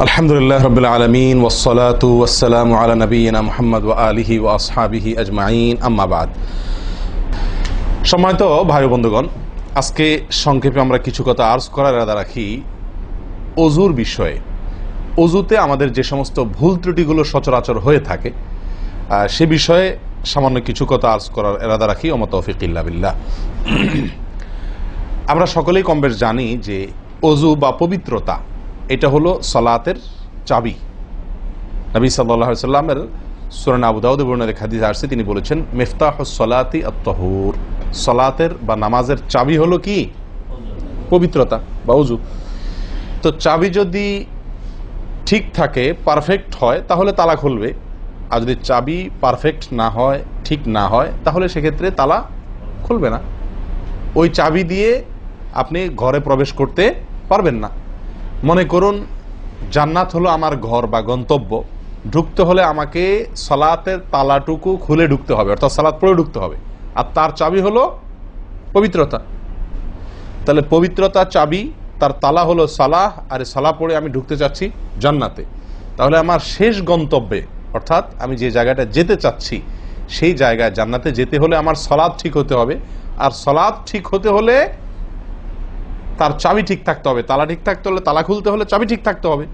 আলহামদুলিল্লাহ রাব্বিল আলামিন ওয়াসসালাতু ওয়াসসালামু আলা নাবিয়িনা মুহাম্মদ ওয়া আলিহি ওয়া আসহাবিহি আজমাইন, আম্মা বাদ। সম্মানিত ভাই ও বন্ধুগণ, আজকে সংক্ষেপে আমরা কিছু কথা আর্জ করার ইরাদা রাখি ওযুর বিষয়ে। ওযুতে আমাদের যে সমস্ত ভুল ত্রুটিগুলো সচরাচর হয়ে থাকে সে বিষয়ে সামান্য কিছু কথা আর্জ করার ইরাদা রাখি। ওয়া মা তাওফীক ইল্লা বিল্লাহ। আমরা সকলেই কমবেশ জানি যে ওযু বা পবিত্রতা এটা হলো সালাতের চাবি। নবী সাল্লাল্লাহু আলাইহি ওয়াসাল্লামের সূরা আবু দাউদে বর্ণিত হাদিসে আসছে, তিনি বলেছেন মিফতাহুস সালাতি আত-তাহুর, সালাতের বা নামাজের চাবি হলো কি? পবিত্রতা বা ওযু। তো চাবি যদি ঠিক থাকে, পারফেক্ট হয়, তাহলে তালা খুলবে। আর যদি চাবি পারফেক্ট না হয়, ঠিক না হয়, তাহলে সেক্ষেত্রে তালা খুলবে না। ওই চাবি দিয়ে আপনি ঘরে প্রবেশ করতে পারবেন না। মনে করুন জান্নাত হলো আমার ঘর বা গন্তব্য, ঢুকতে হলে আমাকে সালাতের তালাটুকু খুলে ঢুকতে হবে, অর্থাৎ সালাত পড়ে ঢুকতে হবে, আর তার চাবি হলো পবিত্রতা। তাহলে পবিত্রতা চাবি, তার তালা হলো সালাহ, আর সালাহ পড়ে আমি ঢুকতে চাচ্ছি জান্নাতে। তাহলে আমার শেষ গন্তব্যে, অর্থাৎ আমি যে জায়গাটা যেতে চাচ্ছি সেই জায়গায় জান্নাতে যেতে হলে আমার সালাত ঠিক হতে হবে, আর সালাত ঠিক হতে হলে তার চাবি ঠিক থাকতে হবে। তালা ঠিক থাকতে হলে, তালা খুলতে হলে চাবি ঠিক থাকতে হবে।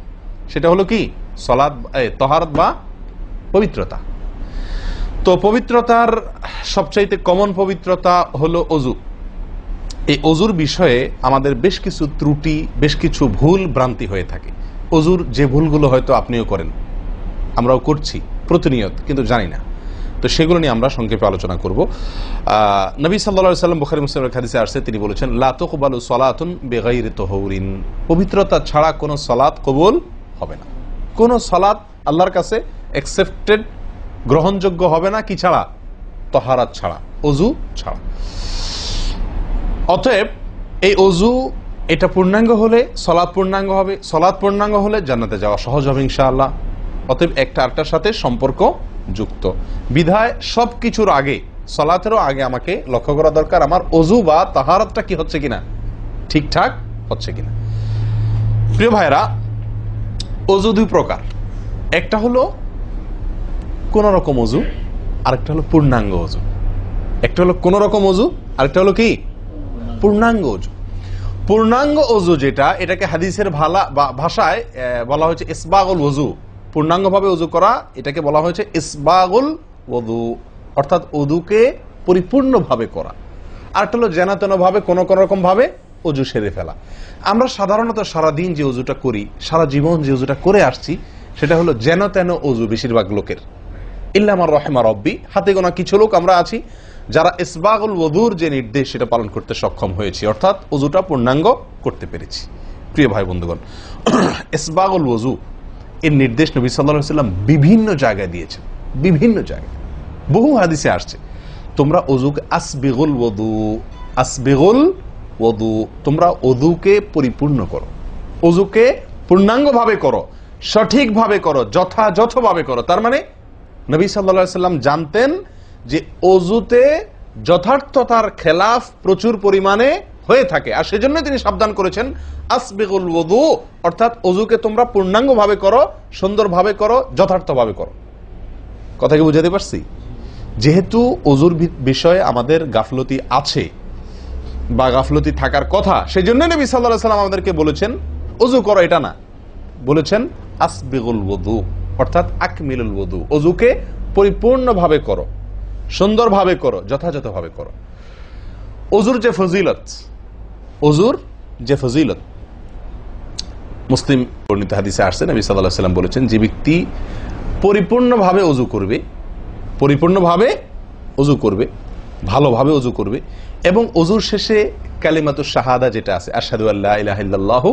সেটা হলো কি? সালাত, তাহারাত বা পবিত্রতা। তো পবিত্রতার সবচাইতে কমন পবিত্রতা হলো ওযু। এই ওযুর বিষয়ে আমাদের বেশ কিছু ত্রুটি, বেশ কিছু ভুল ভ্রান্তি হয়ে থাকে। ওযুর যে ভুলগুলো হয়তো আপনিও করেন, আমরাও করছি প্রতিনিয়ত, কিন্তু জানি না। তো সেগুলো নিয়ে আমরা সংক্ষেপে আলোচনা করব। নবী সাল্লাল্লাহু আলাইহি ওয়াসাল্লাম বুখারী মুসলিমের হাদিসে আসছে, তিনি বলেছেন লা তুকবালু সালাতুন বিগাইরি তাহুরিন, পবিত্রতা ছাড়া কোনো সালাত কবুল হবে না। কোনো সালাত আল্লাহর কাছে অ্যাকসেপ্টেড, গ্রহণযোগ্য হবে না কি ছাড়া? তাহারাত ছাড়া, ওযু ছাড়া। অতএব এই ওযু এটা পূর্ণাঙ্গ হলে সালাত পূর্ণাঙ্গ হবে, সালাত পূর্ণাঙ্গ হলে জান্নাতে যাওয়া সহজ হবে ইনশাআল্লাহ। অতএব একটা আরেকটার সাথে সম্পর্ক যুক্ত বিধায় সবকিছুর আগে, সালাতেরও আগে আমাকে লক্ষ্য করা দরকার আমার ওযু বা তাহারাতটা কি হচ্ছে কিনা, ঠিকঠাক হচ্ছে কিনা। প্রিয় ভাইরা, ওযু দুই প্রকার। একটা হলো কোন রকম ওযু, আরেকটা হলো পূর্ণাঙ্গ ওযু। একটা হলো কোন রকম ওযু, আরেকটা হলো কি? পূর্ণাঙ্গ ওযু। পূর্ণাঙ্গ ওযু যেটা, এটাকে হাদিসের ভাষায় বলা হয়েছে ইসবাগুল ওযু। পূর্ণাঙ্গভাবে ওযু করা, এটাকে বলা হয়েছে ইসবাগুল ওযু, অর্থাৎ ওযুকে পরিপূর্ণভাবে করা। আর একটা হলো যেন ভাবে কোন রকম ভাবে ওযু সেরে ফেলা। আমরা সাধারণত সারাদিন যে ওযুটা করি, সারা জীবন যে ওযুটা করে আসছি, সেটা হলো যেন তেন ওযু বেশিরভাগ লোকের। ইল্লা মান রাহিমা রাব্বি, হাতে গোনা কিছু লোক আমরা আছি যারা ইসবাগুল ওযুর যে নির্দেশ সেটা পালন করতে সক্ষম হয়েছি, অর্থাৎ ওযুটা পূর্ণাঙ্গ করতে পেরেছি। প্রিয় ভাই বন্ধুগণ, ইসবাগুল ওযু এর নির্দেশ নবী সাল্লাল্লাহু আলাইহি ওয়াসাল্লাম বিভিন্ন জায়গায় দিয়েছেন, বিভিন্ন জায়গায় বহু হাদিসে আসছে। তোমরা ওযুকে আসবিগুল ওযু, আসবিগুল ওযু, তোমরা ওযুকে পরিপূর্ণ করো, ওযুকে পূর্ণাঙ্গভাবে করো, সঠিকভাবে করো, যথাযথভাবে করো। তার মানে নবী সাল্লাল্লাহু আলাইহি ওয়াসাল্লাম জানতেন যে ওযুতে যথার্থতার খেলাফ প্রচুর পরিমাণে হয়ে থাকে, আর সেজন্য তিনি সাবধান করেছেন আসবিগুল ওযু, অর্থাৎ ওযুকে তোমরা পূর্ণাঙ্গভাবে করো, সুন্দরভাবে করো, যথার্থভাবে করো। কথা কি বুঝাতে পারছি? যেহেতু ওযুর বিষয়ে আমাদের গাফলতি আছে বা গাফলতি থাকার কথা, সেজন্য নবী সাল্লাল্লাহু আলাইহি ওয়াসাল্লাম আমাদেরকে বলেছেন ওযু করো, এটা না, বলেছেন আসবিগুল ওযু, অর্থাৎ আকমিলুল ওযু, ওযুকে পরিপূর্ণভাবে করো, সুন্দরভাবে করো, যথাযথভাবে করো। ওযুর যে ফজিলত, ওযুর যে ফজিলত মুসলিম বর্ণিত হাদিসে আসছে, নবী সাল্লাল্লাহু আলাইহি ওয়াসাল্লাম বলেছেন যে ব্যক্তি পরিপূর্ণভাবে ওযু করবে, পরিপূর্ণভাবে ওযু করবে, ভালোভাবে ওযু করবে, এবং ওযুর শেষে কালিমাতুশ শাহাদা যেটা আছে, আশহাদু আল্লা ইলাহা ইল্লাল্লাহু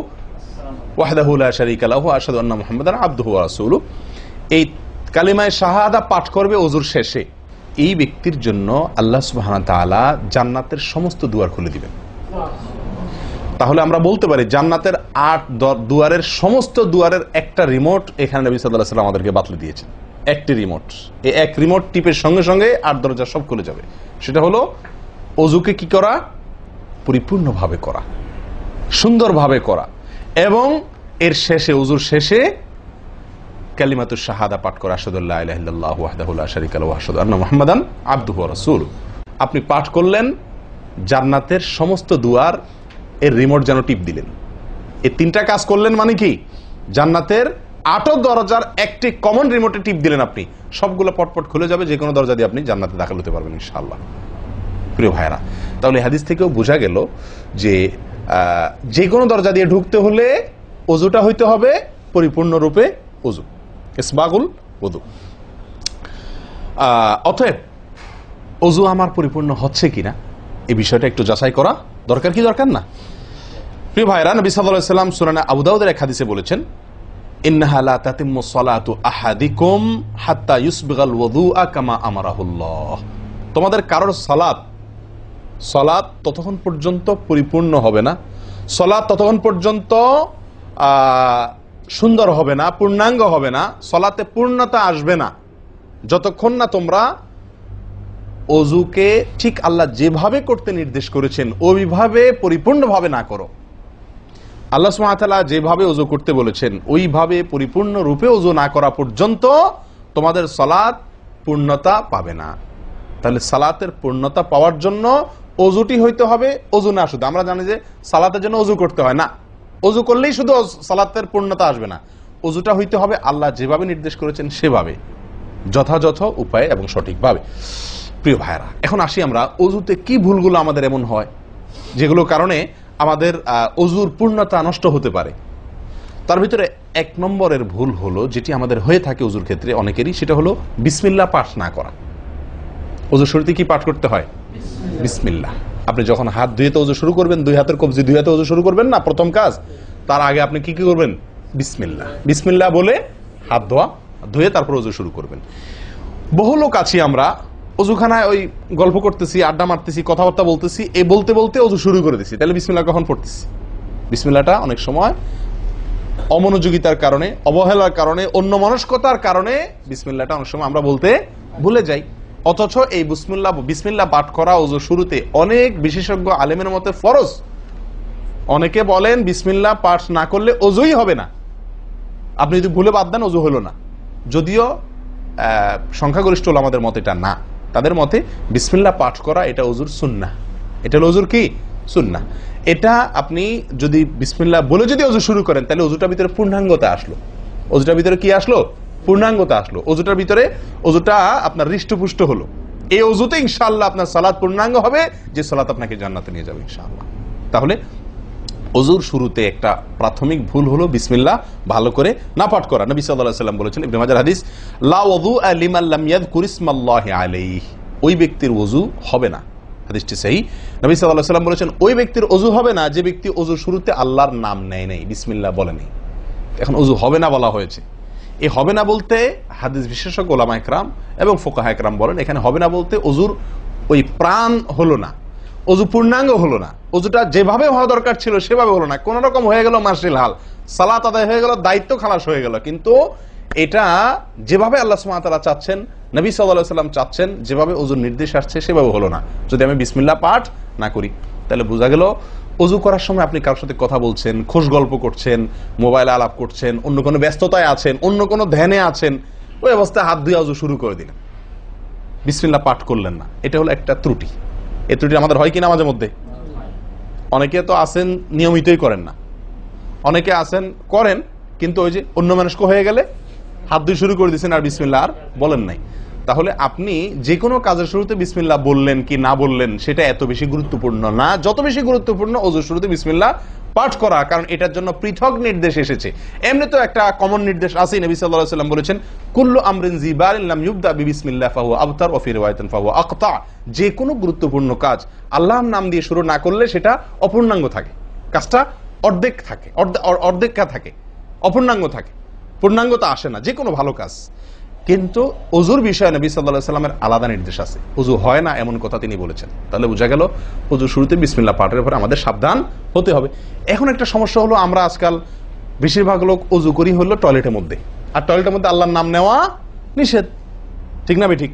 ওয়াহদাহু লা শারীকা লাহু আশহাদু আন্না মুহাম্মাদান আবদুহু ওয়া রাসূলুহু, এই কালিমায়ে শাহাদা পাঠ করবে ওযুর শেষে, এই ব্যক্তির জন্য আল্লাহ সুবহানাহু ওয়া তাআলা জান্নাতের সমস্ত দুয়ার খুলে দিবেন। তাহলে আমরা বলতে পারি জান্নাতের ৮ দুয়ারের সমস্ত দুয়ারের একটা রিমোট এখানে নবী সাল্লাল্লাহু আলাইহি ওয়াসাল্লাম আমাদেরকে বাতলে দিয়েছেন। একটি রিমোট, এই এক রিমোট টিপের সঙ্গে সঙ্গে ৮ দরজা সব খুলে যাবে। সেটা হলো ওযুকে কি করা? পরিপূর্ণভাবে করা, সুন্দরভাবে করা, এবং এর শেষে, ওযুর শেষে কালিমাতুশ শাহাদা পাঠ করা, আশহাদু আল্লা ইলাহা ইল্লাল্লাহু ওয়াহদাহু লা শারীকা লাহু ওয়া আশহাদু আন্না মুহাম্মাদান আবদুহু ওয়া রাসূলুহু। আপনি পাঠ করলেন, জান্নাতের সমস্ত দুয়ার এর রিমোট যেন টিপ দিলেন। এই তিনটা কাজ করলেন মানে কি, জান্নাতের 8 দরজার একটি কমন রিমোটে টিপ দিলেন, আপনি সবগুলো পটপট খুলে যাবে, যে কোনো দরজা দিয়ে আপনি জান্নাতে দাখিল হতে পারবেন ইনশাআল্লাহ। প্রিয় ভাইরা, তাহলে হাদিস থেকেও বোঝা গেল যে যে কোনো দরজা দিয়ে ঢুকতে হলে ওযুটা হইতে হবে পরিপূর্ণরূপে ওযু, ইসবাগুল ওযু। অতএব ওযু আমার পরিপূর্ণ হচ্ছে কিনা এই বিষয়টা একটু যাচাই করা দরকার, কি দরকার না? প্রিয় ভাইরা, নবী সাল্লাল্লাহু আলাইহি ওয়াসাল্লাম সুনানে আবু দাউদের এক হাদিসে বলেছেন, ইন্নাহা লা তাতিম্মু সলাতু আহাদিকুম হাত্তা ইউসবিগাল ওযুআ কামা আমারাহুল্লাহ। তোমাদের কারোর সালাত ততক্ষণ পর্যন্ত পরিপূর্ণ হবে না, সালাত ততক্ষণ পর্যন্ত সুন্দর হবে না, পূর্ণাঙ্গ হবে না, সালাতে পূর্ণতা আসবে না, যতক্ষণ না তোমরা ওযুকে ঠিক আল্লাহ যেভাবে করতে নির্দেশ করেছেন ওইভাবে পরিপূর্ণভাবে না করো। আল্লাহ সুবহানাহু ওয়া তাআলা যেভাবে ওযু করতে বলেছেন ওইভাবে পরিপূর্ণ রূপে ওযু না করা পর্যন্ত তোমাদের সালাত পূর্ণতা পাবে না। তাহলে সালাতের পূর্ণতা পাওয়ার জন্য ওযুটি হইতে হবে, ওযু না শুধু। আমরা জানি যে সালাতের জন্য ওযু করতে হয় না, ওযু করলেই শুধু সালাতের পূর্ণতা আসবে না, ওযুটা হইতে হবে আল্লাহ যেভাবে নির্দেশ করেছেন সেভাবে, যথাযথ উপায়ে এবং সঠিকভাবে। প্রিয় ভাইরা, এখন আসি আমরা ওযুতে কি ভুলগুলো আমাদের এমন হয় যেগুলো কারণে আমাদের ওযুর পূর্ণতা নষ্ট হতে পারে। তার ভিতরে 1 নম্বরের ভুল হলো, যেটি আমাদের হয়ে থাকে ওযুর ক্ষেত্রে অনেকেরই, সেটা হলো বিসমিল্লাহ পাঠ না করা। ওযুর শুরুতে কি পাঠ করতে হয়? বিসমিল্লাহ। আপনি যখন হাত ধুয়ে তো ওযু শুরু করবেন, 2 হাতের কবজি 2 হাতে ওযু শুরু করবেন না, প্রথম কাজ, তার আগে আপনি কি করবেন? বিসমিল্লাহ। বিসমিল্লাহ বলে হাত ধুয়ে তারপর ওযু শুরু করবেন। বহু লোক আছি আমরা ওযুখানায় ওই গল্প করতেছি, আড্ডা মারতেছি, কথাবার্তা বলতেছি, এই বলতে বলতে ওযু শুরু করে দিছি, তাহলে বিসমিল্লাহ কখন পড়তেছি? বিসমিল্লাহটা অনেক সময় অমনোযোগিতার কারণে, অবহেলার কারণে, অন্যমনস্কতার কারণে বিসমিল্লাহটা অনেক সময় আমরা বলতে ভুলে যাই। অথচ এই বিসমিল্লাহ পাঠ করা ওযু শুরুতে অনেক বিশেষজ্ঞ আলেমের মতে ফরজ। অনেকে বলেন বিসমিল্লাহ পাঠ না করলে ওযুই হবে না, আপনি যদি ভুলে বাদ দেন ওযু হলো না। যদিও সংখ্যাগরিষ্ঠ ওলামাদের মতে এটা না, তাদের মতে বিসমিল্লাহ পাঠ করা এটা ওযুর সুন্নাহ। এটা হলো ওযুর কি? সুন্নাহ। এটা আপনি যদি বিসমিল্লাহ বলে যদি ওযু শুরু করেন তাহলে ওযুটার ভিতরে পূর্ণাঙ্গতা আসলো। ওযুটার ভিতরে কি আসলো? পূর্ণাঙ্গতা আসলো। ওযুটার ভিতরে ওযুটা আপনার হৃষ্টপুষ্ট হলো। এই ওযুতে ইনশাআল্লাহ আপনার সালাত পূর্ণাঙ্গ হবে, যে সালাত আপনাকে জান্নাতে নিয়ে যাবে ইনশাআল্লাহ। তাহলে ওযুর শুরুতে একটা প্রাথমিক ভুল হলো বিসমিল্লাহ ভালো করে না পাঠ করা। নবী সাল্লাল্লাহু আলাইহি ওয়াসাল্লাম বলেছেন, ইবনে মাজাহ হাদিস, লা ওযুআ লিমান লাম ইয়াযকুর ইসমাল্লাহি আলাইহি। ওই ব্যক্তির ওযু হবে না, হাদিসটি সহিহ। নবী সাল্লাল্লাহু আলাইহি ওয়াসাল্লাম বলেছেন, ওই ব্যক্তির ওযু হবে না যে ব্যক্তি ওযুর শুরুতে আল্লাহর নাম নেয় নাই, বিসমিল্লাহ বলে নাই। এখন ওযু হবে না বলা হয়েছে, এই হবে না বলতে হাদিস বিশেষজ্ঞ উলামায়ে কেরাম এবং ফুকাহায়ে কেরাম বলেন, এখানে হবে না বলতে ওযুর ওই প্রাণ হলো না, ওযু পূর্ণাঙ্গ হলো না, ওযুটা যেভাবে হওয়া দরকার ছিল সেভাবে হলো না, কোন রকম হয়ে গেল মার্শিল হাল, সালাত আদায় হয়ে গেল, দায়িত্ব খালাস হয়ে গেল। কিন্তু এটা যেভাবে আল্লাহ সুবহানাহু ওয়া তাআলা চাচ্ছেন, নবী সাল্লাল্লাহু আলাইহি ওয়াসাল্লাম চাচ্ছেন, যেভাবে ওযুর নির্দেশ আসছে সেভাবে হলো না। যদি আমি বিসমিল্লাহ পাঠ না করি, তাহলে বোঝা গেল ওযু করার সময় আপনি কারোর সাথে কথা বলছেন, খোশ গল্প করছেন, মোবাইলে আলাপ করছেন, অন্য কোনো ব্যস্ততায় আছেন, অন্য কোনো ধ্যানে আছেন, ওই অবস্থায় হাত ধুয়ে ওযু শুরু করে দিলেন, বিসমিল্লাহ পাঠ করলেন না। এটা হলো একটা ত্রুটি। এই ত্রুটি আমাদের হয় কিনা মাঝে মধ্যে? অনেকে তো আছেন নিয়মিতই করেন না, অনেকে আছেন করেন কিন্তু ওই যে অন্য মানুষকে হয়ে গেলে হাত ধুয়ে শুরু করে দিয়েছেন আর বিসমিল্লাহ আর বলেন নাই। তাহলে আপনি যে কোনো কাজের শুরুতে বিসমিল্লাহ বললেন কি না বললেন সেটা এত বেশি গুরুত্বপূর্ণ না, যত বেশি গুরুত্বপূর্ণ ওযুর শুরুতে বিসমিল্লাহ পাঠ করা, কারণ এটার জন্য পৃথক নির্দেশ এসেছে। এমনি তো একটা কমন নির্দেশ আছে, নবী সাল্লাল্লাহু আলাইহি ওয়াসাল্লাম বলেছেন, কুল্লু আমরিন জিবারিন লাম ইউবদা বিবিসমিল্লাহ ফাহুয়া আবতার ওয়া ফি রিওয়ায়াতিন ফাহুয়া আকতা। যে কোনো গুরুত্বপূর্ণ কাজ আল্লাহর নাম দিয়ে শুরু না করলে সেটা অপূর্ণাঙ্গ থাকে, কাজটা অর্ধেক থাকে, অর্ধেকা থাকে, অপূর্ণাঙ্গ থাকে, পূর্ণাঙ্গতা আসে না যে কোনো ভালো কাজ। কিন্তু ওযুর বিষয়ে নবী সাল্লাল্লাহু আলাইহি ওয়াসাল্লামের আলাদা নির্দেশ আছে, ওযু হয় না এমন কথা তিনি বলেছেন। তাহলে বোঝা গেল ওযু শুরুতে বিসমিল্লাহ পাঠের উপরে আমাদের সাবধান হতে হবে। এখন একটা সমস্যা হলো, আমরা আজকাল বেশিরভাগ লোক ওযু করি হলো টয়লেটের মধ্যে, আর টয়লেটের মধ্যে আল্লাহর নাম নেওয়া নিষেধ, ঠিক না ঠিক?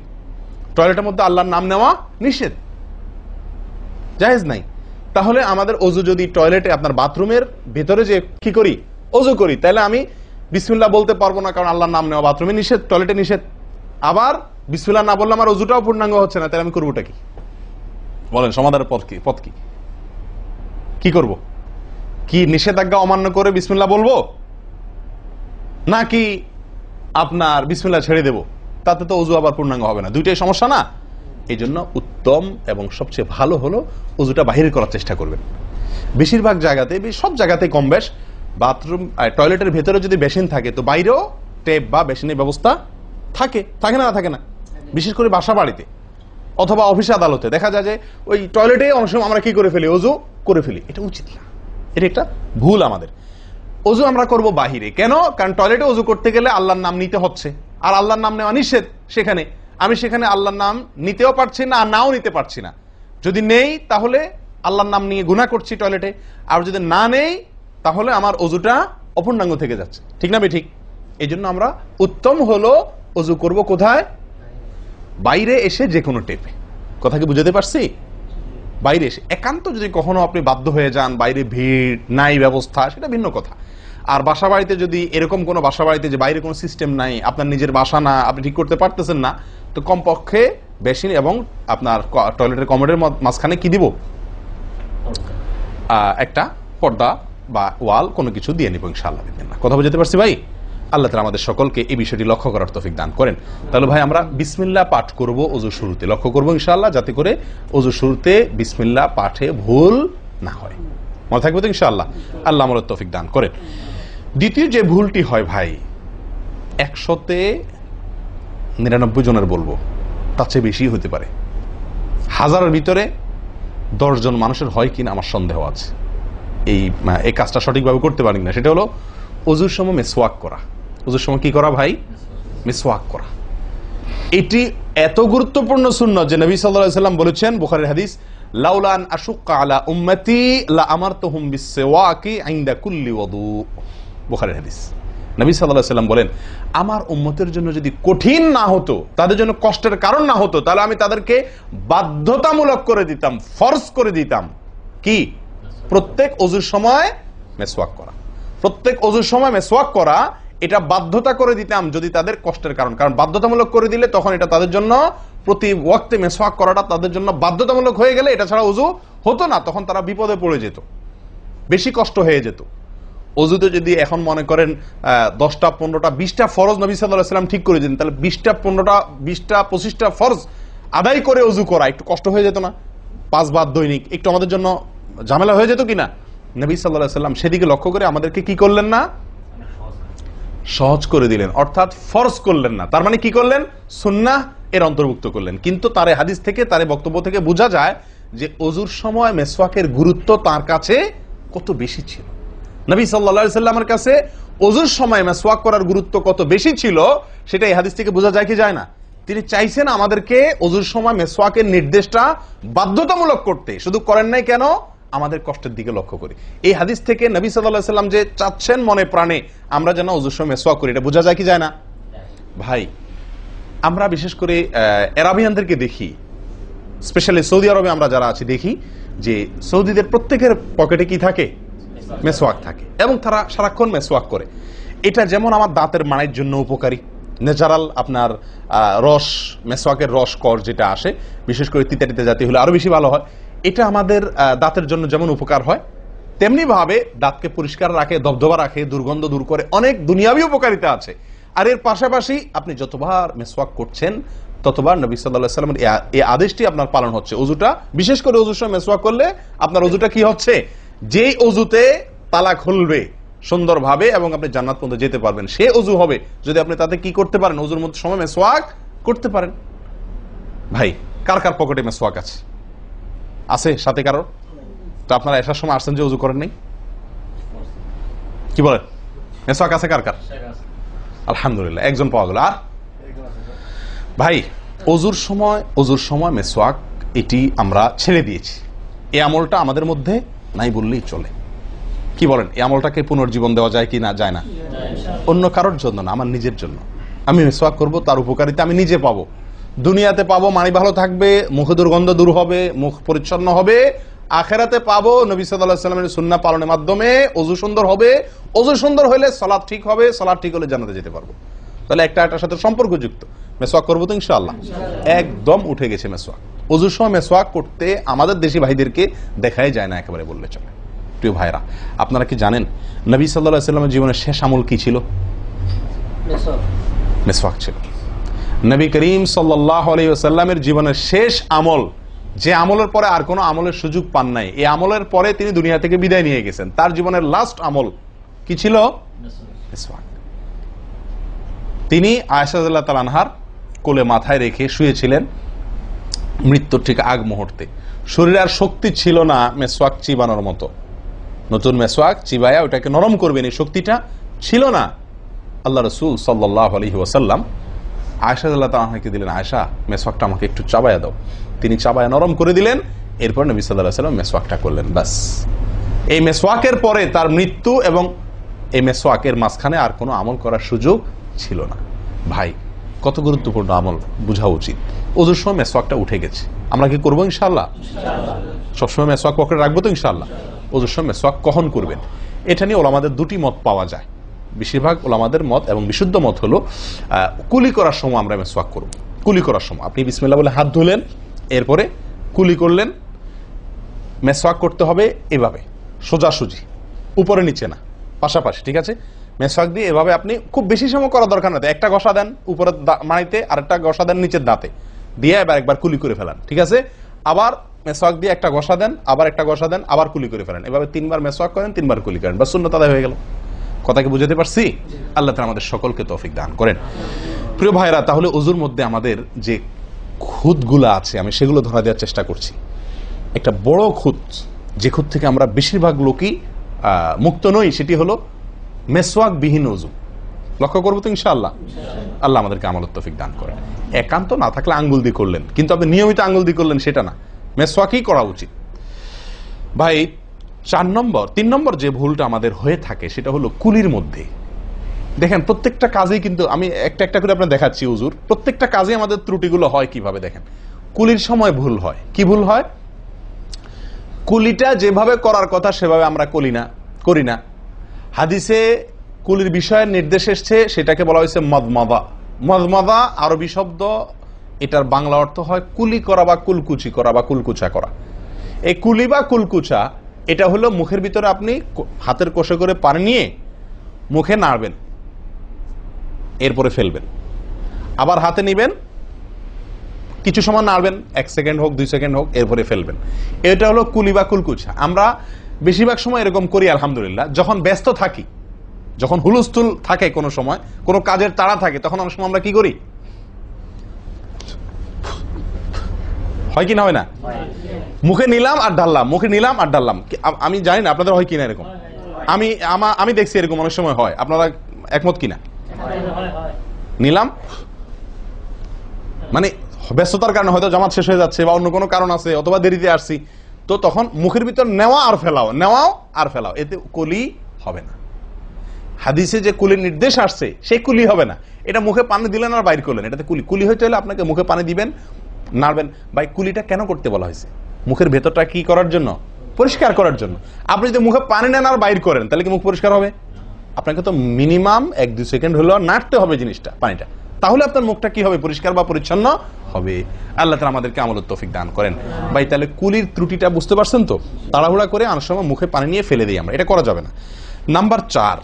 টয়লেটের মধ্যে আল্লাহর নাম নেওয়া নিষেধ, জায়েজ নাই। তাহলে আমাদের ওযু যদি টয়লেটে আপনার বাথরুমের ভেতরে যে কি করি ওযু করি, তাহলে আমি বিসমিল্লাহ বলতে পারবো না কারণ আল্লাহর নাম নেওয়া বাথরুমে নিষেধ, টয়লেটে নিষেধ। আবার বিসমিল্লাহ না বললে আমার ওযুটাও পূর্ণাঙ্গ হচ্ছে না, তাহলে আমি করবোটা কি? বলেন সমাধানের পথ কি? কি করব? কি নিষেধাজ্ঞা অমান্য করে বিসমিল্লাহ বলবো, নাকি আপনার বিসমিল্লাহ ছেড়ে দেব? তাতে তো ওযু আবার পূর্ণাঙ্গ হবে না, দুইটাই সমস্যা না? এই জন্য উত্তম এবং সবচেয়ে ভালো হলো ওযুটা বাহিরে করার চেষ্টা করবেন। বেশিরভাগ জায়গাতে, সব জায়গাতে কম বেশ, বাথরুম টয়লেটের ভেতরে যদি বেসিন থাকে তো বাইরেও টেপ বা বেসিনের ব্যবস্থা থাকে না থাকে না? বিশেষ করে বাসা বাড়িতে অথবা অফিস আদালতে দেখা যায় যে ওই টয়লেটে অনেক সময় আমরা কি করে ফেলি, ওযু করে ফেলি। এটা উচিত না, এটা একটা ভুল আমাদের। ওযু আমরা করব বাহিরে। কেন? কারণ টয়লেটে ওযু করতে গেলে আল্লাহর নাম নিতে হচ্ছে, আর আল্লাহর নাম নেওয়া নিষেধ। আমি সেখানে আল্লাহর নাম নিতেও পারছি না আর নাও নিতে পারছি না। যদি নেই তাহলে আল্লাহর নাম নিয়ে গুনাহ করছি টয়লেটে, আর যদি না নেই তাহলে আমার ওযুটা অপূর্ণাঙ্গ থেকে যাচ্ছে। ঠিক না ঠিক? এই জন্য আমরা উত্তম হলো ওযু করব কোথায়? বাইরে এসে যে কোনো টেপে। কথা কি বুঝাতে পারছি? বাইরে এসে একান্ত যদি কখনো আপনি বাধ্য হয়ে যান, বাইরে ভিড় নাই, ব্যবস্থা, সেটা ভিন্ন কথা। আর বাসা বাড়িতে যদি এরকম কোনো বাসা বাড়িতে যে বাইরে কোনো সিস্টেম নাই, আপনার নিজের বাসা না, আপনি ঠিক করতে পারতেছেন না, তো কমপক্ষে বেসিন এবং আপনার টয়লেটের কমোডের মাঝখানে কি দিব? একটা পর্দা বা ওয়াল কোনো কিছু দিয়ে নিব ইনশাআল্লাহ। কথা বুঝতে পারছি ভাই? আল্লাহ তাআলা আমাদের সকলকে এই বিষয়টি লক্ষ্য করার তৌফিক দান করেন। তাহলে ভাই আমরা বিসমিল্লাহ পাঠ করব ওযুর শুরুতে, লক্ষ্য করব ইনশাআল্লাহ যাতে করে ওযুর শুরুতে বিসমিল্লাহ পাঠে ভুল না হয়। মনে থাকবে তো ইনশাআল্লাহ? আল্লাহ আমাদের তৌফিক দান করেন। দ্বিতীয় যে ভুলটি হয় ভাই, 100-তে 99 জনের বলবো, তার চেয়ে বেশি হতে পারে, হাজারের ভিতরে 10 জন মানুষের হয় কিনা আমার সন্দেহ আছে এই কাজটা সঠিকভাবে করতে পারি না। সেটা হলো ওযুর সময় মিসওয়াক করা। ওযুর সময় কি করা ভাই? মিসওয়াক করা। এটি এত গুরুত্বপূর্ণ সুন্নাত যে নবী সাল্লাল্লাহু আলাইহি ওয়াসাল্লাম বলেছেন, বুখারীর হাদিস, লাউলা আন আশুক্কা আলা উম্মতি লা আমারতুহুম বিসওয়াকি ইনদা কুল্লি ওযু। বুখারীর হাদিস। নবী সাল্লাল্লাহু আলাইহি ওয়াসাল্লাম বলেন, আমার উম্মতের জন্য যদি কঠিন না হতো, তাদের জন্য কষ্টের কারণ না হতো, তাহলে আমি তাদেরকে বাধ্যতামূলক করে দিতাম, ফরজ করে দিতাম কি? প্রত্যেক ওযুর সময় মিসওয়াক করা। প্রত্যেক ওযুর সময় মিসওয়াক করা, এটা বাধ্যতা করে দিতাম যদি তাদের কষ্টের কারণ। কারণ বাধ্যতামূলক করে দিলে তখন এটা তাদের জন্য, প্রতি ওয়াক্তে মিসওয়াক করাটা তাদের জন্য বাধ্যতামূলক হয়ে গেলে এটা ছাড়া ওযু হতো না, তখন তারা বিপদে পড়ে যেত, বেশি কষ্ট হয়ে যেত। ওযুতে যদি এখন মনে করেন 10টা 15টা 20টা ফরজ নবী সাল্লাল্লাহু আলাইহি ওয়াসাল্লাম ঠিক করে দিন, তাহলে 20টা 15টা 20টা 25টা ফরজ আদায় করে ওযু করা একটু কষ্ট হয়ে যেত না? 5 বার দৈনিক একটু আমাদের জন্য ঝামেলা হয়ে যেত কিনা? নবী সাল্লাল্লাহু আলাইহি ওয়াসাল্লাম সেদিকে লক্ষ্য করে আমাদেরকে কি করলেন না? সহজ করে দিলেন, অর্থাৎ ফরজ করলেন না। তার মানে কি করলেন? সুন্নাহ এর অন্তর্ভুক্ত করলেন। কিন্তু তার হাদিস থেকে, তার বক্তব্য থেকে বোঝা যায় যে ওযুর সময় মিসওয়াকের গুরুত্ব তার কাছে কত বেশি ছিল। নবী সাল্লাল্লাহু আলাইহি ওয়াসাল্লামের কাছে ওযুর সময় মিসওয়াক করার গুরুত্ব কত বেশি ছিল সেটা এই হাদিস থেকে বোঝা যায় কি যায় না? তিনি চাইছেন আমাদেরকে ওযুর সময় মিসওয়াকের নির্দেশটা বাধ্যতামূলক করতে। শুধু করেন নাই কেন? আমাদের কষ্টের দিকে লক্ষ্য করি। এই হাদিস থেকে নবী সাল্লাল্লাহু আলাইহি ওয়াসাল্লাম যে চাচ্ছেন মনে প্রাণে আমরা যেন ওযুর সময় মিসওয়াক করি, এটা বোঝা যায় কি যায় না? ভাই আমরা বিশেষ করে আরবিয়ানদেরকে দেখি, স্পেশালি সৌদি আরবে আমরা যারা আছি দেখি যে সৌদিদের প্রত্যেকের পকেটে কি থাকে? মিসওয়াক থাকে, এবং তারা সারাক্ষণ মিসওয়াক করে। এটা যেমন আমার দাঁতের মাড়ির জন্য উপকারী, ন্যাচারাল আপনার রস, মিসওয়াকের রস কর যেটা আসে, বিশেষ করে তিতা জাতীয় হলে আরো বেশি ভালো হয়। এটা আমাদের দাঁতের জন্য যেমন উপকার হয়, তেমনি ভাবে দাঁতকে পরিষ্কার রাখে, দবদবা রাখে, দুর্গন্ধ দূর করে, অনেক দুনিয়াবি উপকারিতা আছে। আর এর পাশাপাশি আপনি যতবার মিসওয়াক করছেন ততবার নবী সাল্লাল্লাহু আলাইহি ওয়াসাল্লামের এই আদেশটি আপনার পালন হচ্ছে। ওযুটা, বিশেষ করে ওযুর সময় মিসওয়াক করলে আপনার ওযুটা কি হচ্ছে? যেই ওযুতে তালা খুলবে সুন্দরভাবে এবং আপনি জান্নাত পর্যন্ত যেতে পারবেন, সে ওযু হবে যদি আপনি তাতে কি করতে পারেন? ওযুর মধ্যে সময় মিসওয়াক করতে পারেন। ভাই কার কার পকেটে মিসওয়াক আছে? আছে সাথে কারো? তো আপনারা আসার সময় আসছেন যে ওযু করেন নাই? কি বলেন? মিসওয়াক আছে কার কার? আলহামদুলিল্লাহ, একজন পাওয়া গেল। আর ভাই ওযুর সময় মিসওয়াক এটি আমরা ছেড়ে দিয়েছি। এই আমলটা আমাদের মধ্যে নাই বললেই চলে। কি বলেন? এই আমলটাকে পুনর্জীবন দেওয়া যায় কি না? যায় না? অন্য কারোর জন্য না, আমার নিজের জন্য। আমি মিসওয়াক করব, তার উপকারিতা আমি নিজে পাবো, দুনিয়াতে পাবো, মানি ভালো থাকবে, মুখে দুর্গন্ধ দূর হবে, মুখ পরিচ্ছন্ন হবে, আখেরাতে পাবো নবী সাল্লাল্লাহু আলাইহি ওয়াসাল্লামের সুন্নাহ পালনের মাধ্যমে। অজু সুন্দর হবে, অজু সুন্দর হলে সালাত ঠিক হবে, সালাত ঠিক হলে জান্নাতে যেতে পারবো। তাহলে একটা একটার সাথে সম্পর্কযুক্ত। মেসওয়াক করবো তো ইনশাআল্লাহ? একদম উঠে গেছে মেসওয়াক। অজুর সময় মেসওয়াক করতে আমাদের দেশি ভাইদেরকে দেখাই যায় না, একেবারে বললে চলে। প্রিয় ভাইরা, আপনারা কি জানেন নবী সাল্লাল্লাহু আলাইহি ওয়াসাল্লামের জীবনের শেষ আমল কি ছিল? মেসওয়াক ছিল। নবী করিম সাল্লাল্লাহু আলাইহি ওয়াসাল্লামের জীবনের শেষ আমল, যে আমলের পরে আর কোনো আমলের সুযোগ পান নাই, এই আমলের পরে তিনি দুনিয়া থেকে বিদায় নিয়ে গেছেন। তার জীবনের লাস্ট আমল কি ছিল? মেসওয়াক। তিনি আয়েশা রাদিয়াল্লাহু তাআলা আনহার কোলে মাথায় রেখে শুয়েছিলেন মৃত্যুর ঠিক আগ মুহূর্তে। শরীরে আর শক্তি ছিল না মেসওয়াক চিবানোর মতো। নতুন মেসওয়াক চিবায়া ওটাকে নরম করবেন, এই শক্তিটা ছিল না। আল্লাহ রাসূল সাল্লাল্লাহু আলাইহি ওয়াসাল্লাম আয়েশা রাদিয়াল্লাহু তাআলা আনহাকে দিলেন, আয়েশা মেসওয়াকটা আমাকে একটু চাবায়া দাও। তিনি চাবায়া নরম করে দিলেন। এরপর নবী সাল্লাল্লাহু আলাইহি ওয়াসাল্লাম মেসওয়াকটা করলেন। বাস, এই মেসওয়াকের পরে তার মৃত্যু এবং এই মেসওয়াকের মাঝখানে আর কোনো আমল করার সুযোগ ছিল না। ভাই, কত গুরুত্বপূর্ণ আমল বোঝা উচিত। ওজুর সময় মেসওয়াকটা উঠে গেছে, আমরা কি করবো ইনশাআল্লাহ? সবসময় মেসওয়াক পকেটে রাখবো তো ইনশাআল্লাহ? ওজুর সময় মেসওয়াক কখন করবেন, এটা নিয়ে ওলামাদের দুটি মত পাওয়া যায়। বেশিরভাগ ওলামাদের মত এবং বিশুদ্ধ মত হলো কুলি করার সময় আমরা মেসওয়াক করব। কুলি করার সময় আপনি বিসমিল্লাহ বলে হাত ধুলেন, এরপরে কুলি করলেন। মেসওয়াক করতে হবে এভাবে, সোজাসুজি, উপরে নিচে না, পাশাপাশি, ঠিক আছে? মেসওয়াক দিয়ে এভাবে আপনি খুব বেশি সময় করার দরকার না, একটা ঘষা দেন উপরের মাড়িতে, আরেকটা ঘষা দেন নিচের দাঁতে, দিয়ে এবার একবার কুলি করে ফেলান, ঠিক আছে? আবার মেসওয়াক দিয়ে একটা ঘষা দেন, আবার একটা ঘষা দেন, আবার কুলি করে ফেলেন। এভাবে 3 বার মেসওয়াক করেন, 3 বার কুলি করেন, বা সুন্নাত আদায় হয়ে গেল। কথা কি বুঝাতে পারছি? আল্লাহ তাআলা আমাদের সকলকে তৌফিক দান করেন। প্রিয় ভাইরা, তাহলে ওযুর মধ্যে আমাদের যে খুঁতগুলো আছে আমি সেগুলো ধরা দেওয়ার চেষ্টা করছি। একটা বড় খুঁত, যে খুঁত থেকে আমরা বেশিরভাগ লোকই মুক্ত নই, সেটি হলো মেসওয়াক বিহীন ওযু। লক্ষ্য করবো তো ইনশাআল্লাহ? আল্লাহ আমাদেরকে আমলের তৌফিক দান করেন। একান্ত না থাকলে আঙ্গুল দিয়ে করলেন, কিন্তু আপনি নিয়মিত আঙ্গুল দিয়ে করলেন সেটা না, মেসওয়াকই করা উচিত। ভাই, 3 নম্বর যে ভুলটা আমাদের হয়ে থাকে সেটা হলো কুলির মধ্যে। দেখেন, প্রত্যেকটা কাজেই কিন্তু আমি একটা একটা করে আপনার দেখাচ্ছি ওযুর, প্রত্যেকটা কাজে আমাদের ত্রুটিগুলো হয় কিভাবে দেখেন। কুলির সময় ভুল হয়। কি ভুল হয়? কুলিটা যেভাবে করার কথা সেভাবে আমরা করি না। হাদিসে কুলির বিষয়ের নির্দেশ এসছে, সেটাকে বলা হয়েছে মদমাদা। মদমাদা আরবি শব্দ, এটার বাংলা অর্থ হয় কুলি করা বা কুলকুচি করা বা কুলকুচা করা। এই কুলি বা কুলকুচা এটা হলো মুখের ভিতরে আপনি হাতের কষে করে পানি নিয়ে মুখে নাড়বেন, এরপরে ফেলবেন, আবার হাতে নিবেন, কিছু সময় নাড়বেন, 1 সেকেন্ড হোক 2 সেকেন্ড হোক, এরপরে ফেলবেন। এটা হলো কুলি বা কুলকুচা। আমরা বেশিরভাগ সময় এরকম করি আলহামদুলিল্লাহ। যখন ব্যস্ত থাকি, যখন হুলস্থুল থাকে, কোনো সময় কোনো কাজের তাড়া থাকে, তখন অনেক সময় আমরা কি করি? হয় কি না হয় না? মুখে নিলাম আর ঢাললাম, মুখে নিলাম আর ঢাললাম। আমি জানি না আপনাদের হয় কিনা এরকম। আমি দেখছি এরকম অনেক সময় হয়। আপনারা একমত কিনা? নিলাম মানে ব্যস্ততার কারণে, হয়তো জামাত শেষ হয়ে যাচ্ছে বা অন্য কোনো কারণ আছে, অথবা দেরিতে আসছি, তো তখন মুখের ভিতর নেওয়া আর ফেলাও, নেওয়াও আর ফেলাও, এতে কুলি হবে না। হাদিসে যে কুলির নির্দেশ আসছে সেই কুলি হবে না। এটা মুখে পানি দিলেন আর বাইর করলেন, এটাতে কুলি হইতে হলে আপনাকে মুখে পানি দিবেন, নাড়বেন। ভাই, কুলিটা কেন করতে বলা হয়েছে? মুখের ভেতরটা কি করার জন্য? পরিষ্কার করার জন্য। আপনি যদি মুখে পানি নেন আর বাইর করেন, তাহলে কি মুখ পরিষ্কার হবে? আপনাকে তো মিনিমাম 1-2 সেকেন্ড হলেও নাড়তে হবে জিনিসটা, পানিটা, তাহলে আপনার মুখটা কি হবে? পরিষ্কার বা পরিচ্ছন্ন হবে। আল্লাহ তাআলা আমাদেরকে আমলের তৌফিক দান করেন। ভাই, তাহলে কুলির ত্রুটিটা বুঝতে পারছেন তো? তাড়াহুড়া করে অনেক সময় মুখে পানি নিয়ে ফেলে দিই আমরা, এটা করা যাবে না। নাম্বার 4,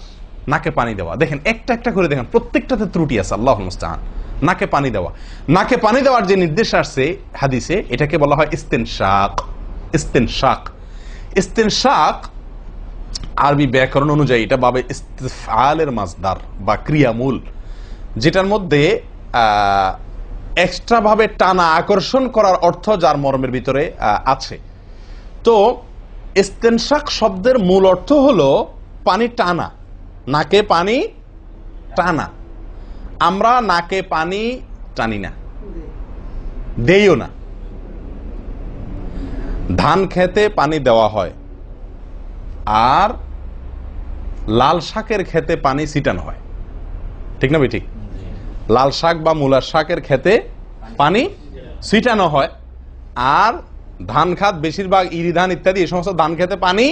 নাকে পানি দেওয়া। দেখেন, একটা একটা করে দেখেন, প্রত্যেকটাতে ত্রুটি আছে। আল্লাহুল মুস্তাআন। নাকে পানি দেওয়া, নাকে পানি দেওয়ার যে নির্দেশ আসছে হাদিসে, এটাকে বলা হয় ইস্তেনশাক। ইস্তেনশাক, ইস্তেনশাক আরবি ব্যাকরণ অনুযায়ী এটা বাবে ইস্তিফআলের মাসদার বা ক্রিয়ামূল, যেটার মধ্যে এক্সট্রা ভাবে টানা, আকর্ষণ করার অর্থ যার মর্মের ভিতরে আছে। তো ইস্তেনশাক শব্দের মূল অর্থ হলো পানি টানা, নাকে পানি টানা। আমরা নাকে পানি টানি না, দেইও না। ধান খেতে পানি দেওয়া হয়, আর লাল শাকের খেতে পানি ছিটানো হয়, ঠিক না ভাই? ঠিক। লাল শাক বা মূলার শাকের খেতে পানি ছিটানো হয়, আর ধান খাত বেশিরভাগ ইরি ধান ইত্যাদি এই সমস্ত ধান খেতে পানি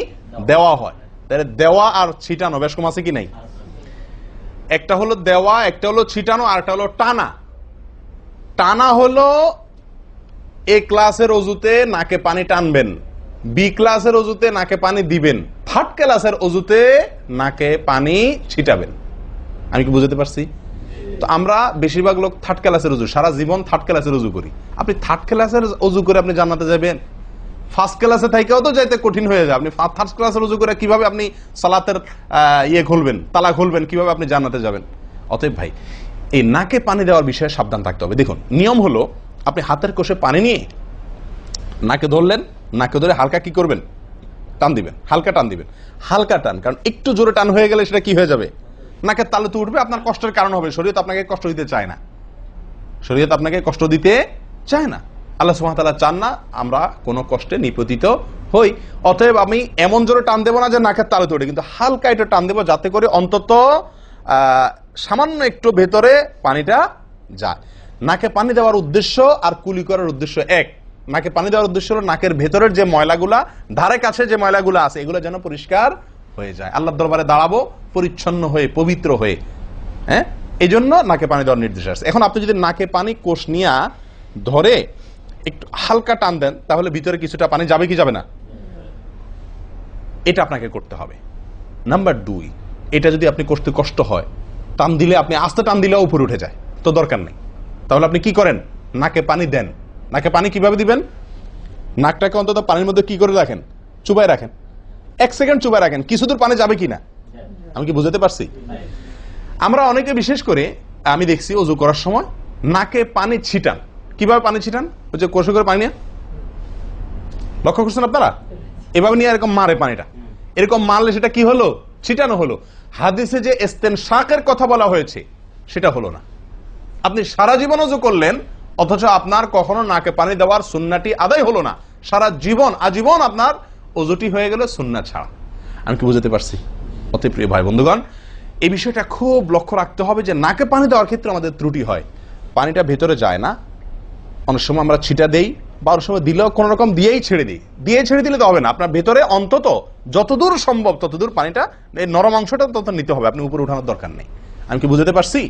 দেওয়া হয়। তাহলে দেওয়া আর ছিটানো বেশ কম আছে কি নাই? একটা হলো দেওয়া, একটা হলো ছিটানো, আর একটা হলো টানা। টানা হলো এ ক্লাসের অজুতে নাকে পানি টানবেন, বি ক্লাসের অজুতে নাকে পানি দিবেন, থার্ড ক্লাসের অজুতে নাকে পানি ছিটাবেন। আমি কি বুঝতে পারছি? তো আমরা বেশিরভাগ লোক থার্ড ক্লাসের অজু, সারা জীবন থার্ড ক্লাসের অজু করি। আপনি থার্ড ক্লাসের অজু করে আপনি জান্নাতে যাবেন? ফার্স্ট ক্লাসে থাকেও তো যাইতে কঠিন হয়ে যায়। আপনি থার্ড ক্লাসের অজু করে কিভাবে আপনি সালাতের ইয়ে খুলবেন, তালা খুলবেন, কিভাবে আপনি জান্নাতে যাবেন? অতএব ভাই, এই নাকে পানি দেওয়ার বিষয়ে সাবধান থাকতে হবে। দেখুন, নিয়ম হলো আপনি হাতের কোষে পানি নিয়ে নাকে ধরলেন, নাকে ধরে হালকা কি করবেন? টান দিবেন, হালকা টান দিবেন, হালকা টান। কারণ একটু জোরে টান হয়ে গেলে সেটা কি হয়ে যাবে? নাকের তালু তো উঠবে, আপনার কষ্টের কারণ হবে। শরীয়ত আপনাকে কষ্ট দিতে চায় না, শরীয়ত আপনাকে কষ্ট দিতে চায় না। আল্লাহ সুবহানাহু ওয়া তাআলা চান না আমরা কোনো কষ্টে নিপতিত হই। অতএব আমি এমন জোরে টান দেবো না যে নাকের তালু তোড়ে, কিন্তু হালকা একটু টান দেবো যাতে করে অন্তত সামান্য একটু ভেতরে পানিটা যায়। নাকে পানি দেওয়ার উদ্দেশ্য আর কুলি করার উদ্দেশ্য এক। নাকে পানি দেওয়ার উদ্দেশ্য হলো নাকের ভেতরের যে ময়লাগুলা, ধারে কাছে যে ময়লাগুলা আছে, এগুলো যেন পরিষ্কার হয়ে যায়। আল্লাহর দরবারে দাঁড়াবো পরিচ্ছন্ন হয়ে, পবিত্র হয়ে। হ্যাঁ, এই জন্য নাকে পানি দেওয়ার নির্দেশ আছে। এখন আপনি যদি নাকে পানি কোষ নিয়ে ধরে একটু হালকা টান দেন, তাহলে ভিতরে কিছুটা পানি যাবে কি যাবে না? এটা আপনাকে করতে হবে। নাম্বার 2, এটা যদি আপনি করতে কষ্ট হয়, টান দিলে আপনি আস্তে টান দিলেও উপরে উঠে যায়, তো দরকার নেই। তাহলে আপনি কি করেন? নাকে পানি দেন। নাকে পানি কিভাবে দিবেন? নাকটাকে অন্তত পানির মধ্যে কি করে রাখেন? চুবাই রাখেন, 1 সেকেন্ড চুবাই রাখেন, কিছু দূর পানি যাবে কিনা। আমি কি বুঝতে পারছি? আমরা অনেকে বিশেষ করে আমি দেখছি ওযু করার সময় নাকে পানি ছিটান। কিভাবে পানি ছিটান? ওই যে কষে করে পানি নিয়ে, লক্ষ্য করছেন আপনারা? এভাবে নিয়ে এরকম মারে পানিটা, এরকম মারলে সেটা কি হলো? ছিটানো হলো। হাদিসে যে ইস্তেনশাকের কথা বলা হয়েছে সেটা হলো না। আপনি সারা জীবন ওযু করলেন, অথচ আপনার কখনো নাকে পানি দেওয়ার সুন্নাহটি আদায় হলো না। সারা জীবন আজীবন আপনার ওযুটি হয়ে গেল সুন্নাহ ছাড়া। আমি কি বুঝতে পারছি? অতি প্রিয় ভাই বন্ধুগণ, এই বিষয়টা খুব লক্ষ্য রাখতে হবে যে নাকে পানি দেওয়ার ক্ষেত্রে আমাদের ত্রুটি হয়, পানিটা ভেতরে যায় না। অনেক সময় আমরা ছিটা দেই, বা অনেক সময় দিলেও কোন রকম দিয়েই ছেড়ে দিই। দিয়ে ছেড়ে দিলে তো হবে না, আপনার ভেতরে অন্তত যতদূর সম্ভব ততদূর পানিটা, এই নরম অংশটা তত নিতে হবে, আপনি উপরে উঠানোর দরকার নেই। আমি কি বুঝতে পারছি?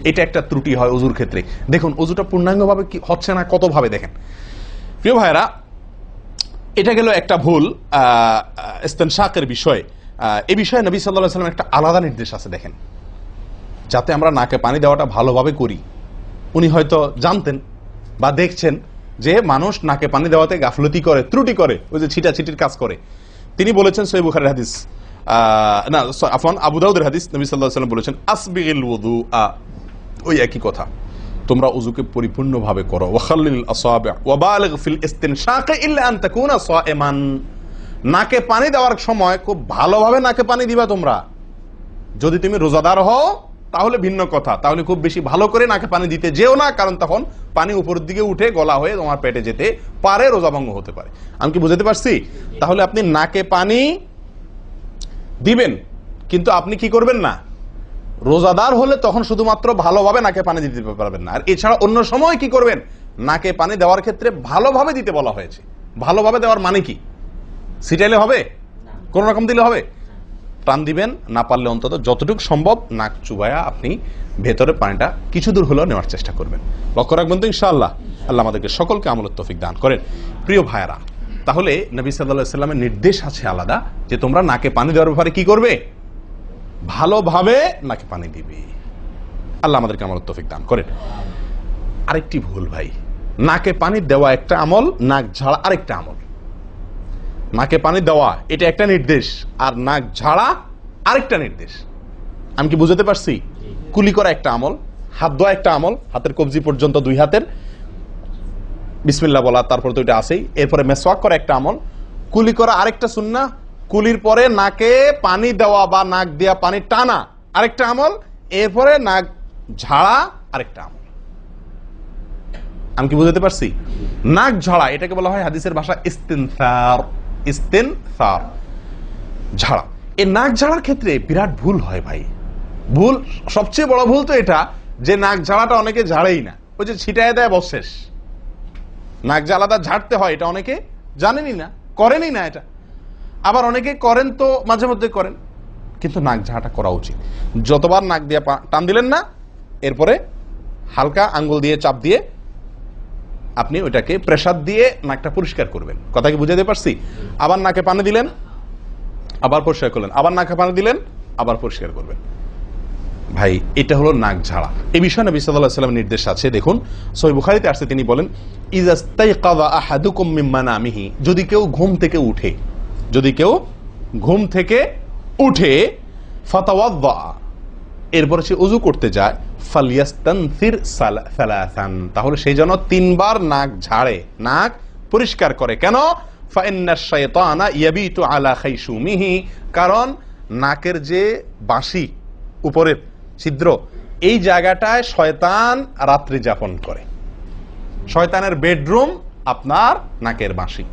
এটা একটা ত্রুটি হয় ওযুর ক্ষেত্রে। দেখুন ওযুটা পূর্ণাঙ্গভাবে কি হচ্ছে না, কত ভাবে দেখেন। প্রিয় ভাইরা, এটা গেল একটা ভুল ইস্তেনশাকের বিষয়। এই বিষয়ে নবী সাল্লাল্লাহু আলাইহি ওয়াসাল্লাম একটা আলাদা নির্দেশ আছে দেখেন, যাতে আমরা নাকে পানি দেওয়াটা ভালোভাবে করি। উনি হয়তো জানতেন বা দেখছেন যে মানুষ নাকে পানি দেওয়াতে গাফলতি করে, ত্রুটি করে, ওই যে ছিটাছিটির কাজ করে। তিনি বলেছেন সহিহ বুখারীর হাদিস, না আফওয়ান আবু দাউদের হাদিস, নবী সাল্লাল্লাহু আলাইহি ওয়াসাল্লাম বলেছেন আসবিগিল ওযুআ, ওই একই কথা, তোমরা ওযুকে পরিপূর্ণভাবে করো। ওয়াখাল্লিল আসাবি' ওয়া বালিগ ফিল ইস্তিনশাক ইল্লা আন তাকুনা সাইমান। নাকে পানি দেওয়ার সময় খুব ভালোভাবে নাকে পানি দিবা তোমরা। যদি তুমি রোজাদার হও তাহলে ভিন্ন কথা, তাহলে খুব বেশি ভালো করে নাকে পানি দিতে যেও না, কারণ তখন পানি উপরের দিকে উঠে গলা হয়ে তোমার পেটে যেতে পারে, রোজা ভঙ্গ হতে পারে। আমি কি বুঝতে পারছি? তাহলে আপনি নাকে পানি দিবেন, কিন্তু আপনি কি করবেন না, রোজাদার হলে তখন শুধুমাত্র ভালোভাবে নাকে পানি দিতে পারবেন না। আর এছাড়া অন্য সময় কি করবেন? নাকে পানি দেওয়ার ক্ষেত্রে ভালোভাবে দিতে বলা হয়েছে। ভালোভাবে দেওয়ার মানে কি? ছিটাইলে হবে? কোন রকম দিলে হবে? টান দিবেন, না পারলে অন্তত যতটুকু সম্ভব নাক চুবায়া আপনি ভেতরে পানিটা কিছু দূর হলেও নেওয়ার চেষ্টা করবেন। লক্ষ্য রাখবেন তো ইনশাআল্লাহ। আল্লাহ আমাদেরকে সকলকে আমলের তৌফিক দান করেন। প্রিয় ভাইরা, তাহলে নবী সাল্লাল্লাহু আলাইহি ওয়াসাল্লামের নির্দেশ আছে আলাদা, যে তোমরা নাকে পানি দেওয়ার ব্যাপারে কি করবে? ভালোভাবে নাকে পানি দিবে। আল্লাহ আমাদেরকে আমলের তৌফিক দান করেন। আরেকটি ভুল ভাই, নাকে পানি দেওয়া একটা আমল, নাক ঝাড়া আরেকটা আমল। নাকে পানি দেওয়া এটা একটা নির্দেশ, আর নাক ঝাড়া আরেকটা নির্দেশ। আমি কি বুঝতে পারছি? কুলি করা একটা আমল, হাত ধোয়া একটা আমল, হাতের কবজি পর্যন্ত 2 হাতের বিসমিল্লাহ বলা, তারপর তো এটা আছেই। এরপরে মেসওয়াক করা একটা আমল, কুলি করা আরেকটা সুন্নাহ, কুলির পরে নাকে পানি দেওয়া বা নাক দিয়া পানি টানা আরেকটা আমল, এরপরে নাক ঝাড়া আরেকটা আমল। আমি কি বুঝতে পারছি? নাক ঝাড়া এটাকে বলা হয় হাদিসের ভাষা ইস্তিনসার। ইস্তিনসার, ঝাড়া। এই নাক ঝাড়ার ক্ষেত্রে বিরাট ভুল হয় ভাই। ভুল, সবচেয়ে বড় ভুল তো এটা যে নাক ঝাড়াটা অনেকে ঝাড়েই না, ওই যে ছিটায় দেয় বস শেষ। নাক যে আলাদা ঝাড়তে হয় এটা অনেকে জানেনই না, করেনই না এটা। আবার অনেকে করেন তো মাঝে মধ্যে করেন, কিন্তু নাক ঝাড়াটা করা উচিত। যতবার নাক দিয়ে টান দিলেন না, এরপরে হালকা আঙ্গুল দিয়ে চাপ দিয়ে আপনি ওইটাকে প্রেসার দিয়ে নাকটা পরিষ্কার করবেন। কথা কি বুঝাতে পারছি? আবার নাকে পানি দিলেন, আবার পরিষ্কার করলেন, আবার নাকে পানি দিলেন, আবার পরিষ্কার করবেন। ভাই এটা হলো নাক ঝাড়া। এই বিষয়ে নবী সাল্লাল্লাহু আলাইহি ওয়াসাল্লামের নির্দেশ আছে। দেখুন সহিহ বুখারীতে আসছে, তিনি বলেন ইযাস্তাইকাযা আহাদুকুম মিন মানামিহি, যদি কেউ ঘুম থেকে উঠে, যদি কেউ ঘুম থেকে উঠে ফাতাওয়াদ্দা, এরপরে সে ওযু করতে যায়, ফালিয়াস্তানসির সালাসান, তাহলে সেই জন্য 3 বার নাক ঝাড়ে, নাক পরিষ্কার করে। কেন? ফাইন্নাশ শাইতানা ইয়াবিতু আলা খাইশুমিহি, কারণ নাকের যে বাঁশি উপরের ছিদ্র, এই জায়গাটায় শয়তান রাত্রি যাপন করে। শয়তানের বেডরুম আপনার নাকের বাঁশি।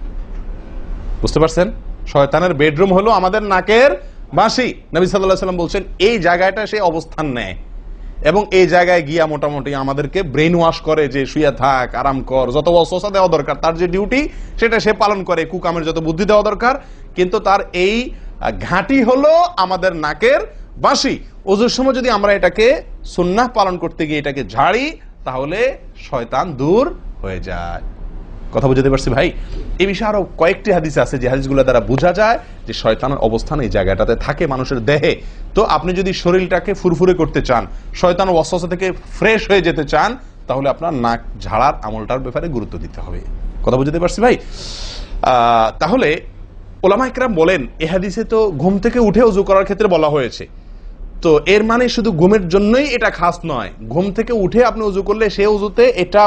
বুঝতে পারছেন? শয়তানের বেডরুম হলো আমাদের নাকের বাঁশি। নবী সাল্লাল্লাহু আলাইহি ওয়াসাল্লাম বলছেন এই জায়গাটা সে অবস্থান নেয় এবং এই জায়গায় গিয়া মোটামুটি আমাদেরকে ব্রেন ওয়াশ করে, যে শুয়ে থাক, আরাম কর, যত ওয়াসওয়াসা দেওয়া দরকার, তার যে ডিউটি সেটা সে পালন করে, কুকামের যত বুদ্ধি দেওয়া দরকার, কিন্তু তার এই ঘাঁটি হলো আমাদের নাকের বাঁশি। ওযুর সময় যদি আমরা এটাকে সুন্নাহ পালন করতে গিয়ে এটাকে ঝাড়ি, তাহলে শয়তান দূর হয়ে যায়। কথা বুঝতে পারছি ভাই? এই বিষয়ে আরো কয়েকটি হাদিস আছে, যে হাদিসগুলো দ্বারা বোঝা যায় যে শয়তানের অবস্থান এই জায়গাটাতে থাকে মানুষের দেহে। তো আপনি যদি শরীরটাকে ফুরফুরে করতে চান, শয়তান ওয়াসওয়াসা থেকে ফ্রেশ হয়ে যেতে চান, তাহলে আপনার নাক ঝাড়ার আমলটার ব্যাপারে গুরুত্ব দিতে হবে। কথা বুঝতে পারছি ভাই? তাহলে উলামা ইকরাম বলেন, এই হাদিসে তো ঘুম থেকে উঠে ওযু করার ক্ষেত্রে বলা হয়েছে, তো এর মানে শুধু ঘুমের জন্যই এটা খাস নয়। ঘুম থেকে উঠে আপনি ওযু করলে সে ওযুতে এটা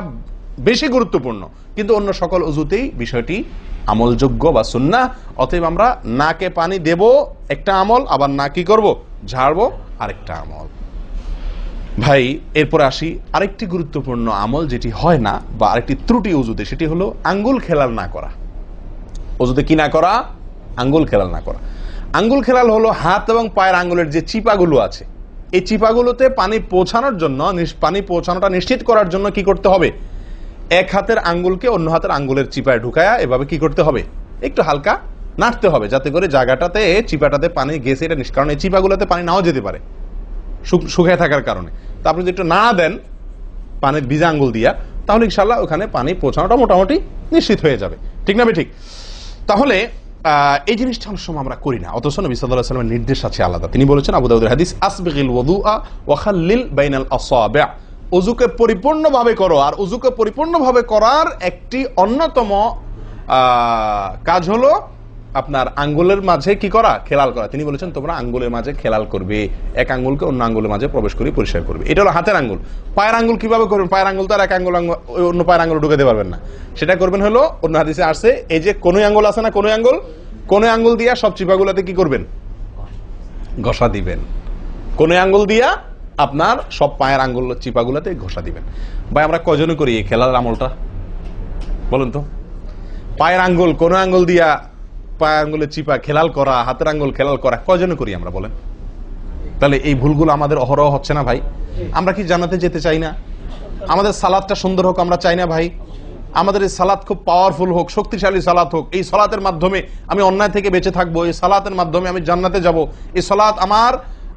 বেশি গুরুত্বপূর্ণ, কিন্তু অন্য সকল ওযুতেই বিষয়টি আমলযোগ্য বা সুন্নাহ। অতএব আমরা নাকে পানি দেব একটা আমল, আবার না কি করব, ঝাড়বো আরেকটা আমল। ভাই এরপর আসি আরেকটি গুরুত্বপূর্ণ আমল যেটি হয় না, বা আরেকটি ত্রুটি ওযুতে, সেটি হলো আঙ্গুল খেলাল না করা। ওযুতে কি না করা? আঙ্গুল খেলাল না করা। আঙ্গুল খেলাল হলো হাত এবং পায়ের আঙ্গুলের যে চিপাগুলো আছে, এই চিপাগুলোতে পানি পৌঁছানোর জন্য, পানি পৌঁছানোটা নিশ্চিত করার জন্য কি করতে হবে? এক হাতের আঙ্গুলকে অন্য হাতের আঙ্গুলের চিপায় ঢুকায়া এভাবে কি করতে হবে? একটু হালকা নাড়তে হবে, যাতে করে জায়গাটাতে, চিপাটাতে পানি গেছে এটা নিষ্কার। কারণ এই চিপাগুলোতে পানি নাও যেতে পারে শুকিয়ে থাকার কারণে। তো আপনি যদি একটু নাড়া দেন পানির ভিজা আঙ্গুল দিয়া, তাহলে ইনশাআল্লাহ ওখানে পানি পৌঁছানোটা মোটামুটি নিশ্চিত হয়ে যাবে। ঠিক না? ঠিক। তাহলে এই জিনিসটা অনেক সময় আমরা করি না, অথচ নবী সাল্লাল্লাহু আলাইহি ওয়াসাল্লামের নির্দেশ আছে আলাদা। তিনি বলেছেন, আবু দাউদের হাদিস, আসবিগিল ওযুআ ওয়া খাল্লিল বাইনাল আসাবি', ওযুকে পরিপূর্ণভাবে করো। আর ওযুকে পরিপূর্ণভাবে করার একটি অন্যতম কাজ হলো আপনার আঙ্গুলের মাঝে কি করা? খেলাল করা। তিনি বলেছেন তোমরা আঙ্গুলের মাঝে খেলাল করবে, এক আঙ্গুলকে অন্য আঙ্গুলের মাঝে প্রবেশ করে পরিষ্কার করবে। এটা হলো হাতের আঙ্গুল। পায়ের আঙ্গুল কিভাবে করবেন? পায়ের আঙ্গুল তো আর এক আঙ্গুল অন্য পায়ের আঙ্গুল ঢুকাতে পারবেন না। সেটা করবেন হলো, অন্য হাদিসে আসছে, এই যে কোন আঙ্গুল আছে না, কোন আঙ্গুল দিয়া সব চিপাগুলোতে কি করবেন? ঘষা দিবেন। কোন আঙ্গুল দিয়া আপনার সব পায়ের আঙ্গুল চিপাগুলোতে ঘষা দিবেন। ভাই আমরা কজনে করি এই খেলার আমলটা? বলুন তো। পায়ের আঙ্গুল, কোন আঙ্গুল দিয়া পায়ের আঙ্গুলের চিপা খেলাল করা, হাতের আঙ্গুল খেলাল করা, কজনে করি আমরা বলেন? তাহলে এই ভুলগুলো আমাদের অহরহ হচ্ছে না ভাই? আমরা কি জান্নাতে যেতে চাই না? আমাদের সালাতটা সুন্দর হোক আমরা চাই না ভাই? আমাদের এই সালাত খুব পাওয়ারফুল হোক, শক্তিশালী সালাত হোক, এই সালাতের মাধ্যমে আমি অন্যায় থেকে বেঁচে থাকবো, এই সালাতের মাধ্যমে আমি জান্নাতে যাব, এই সালাত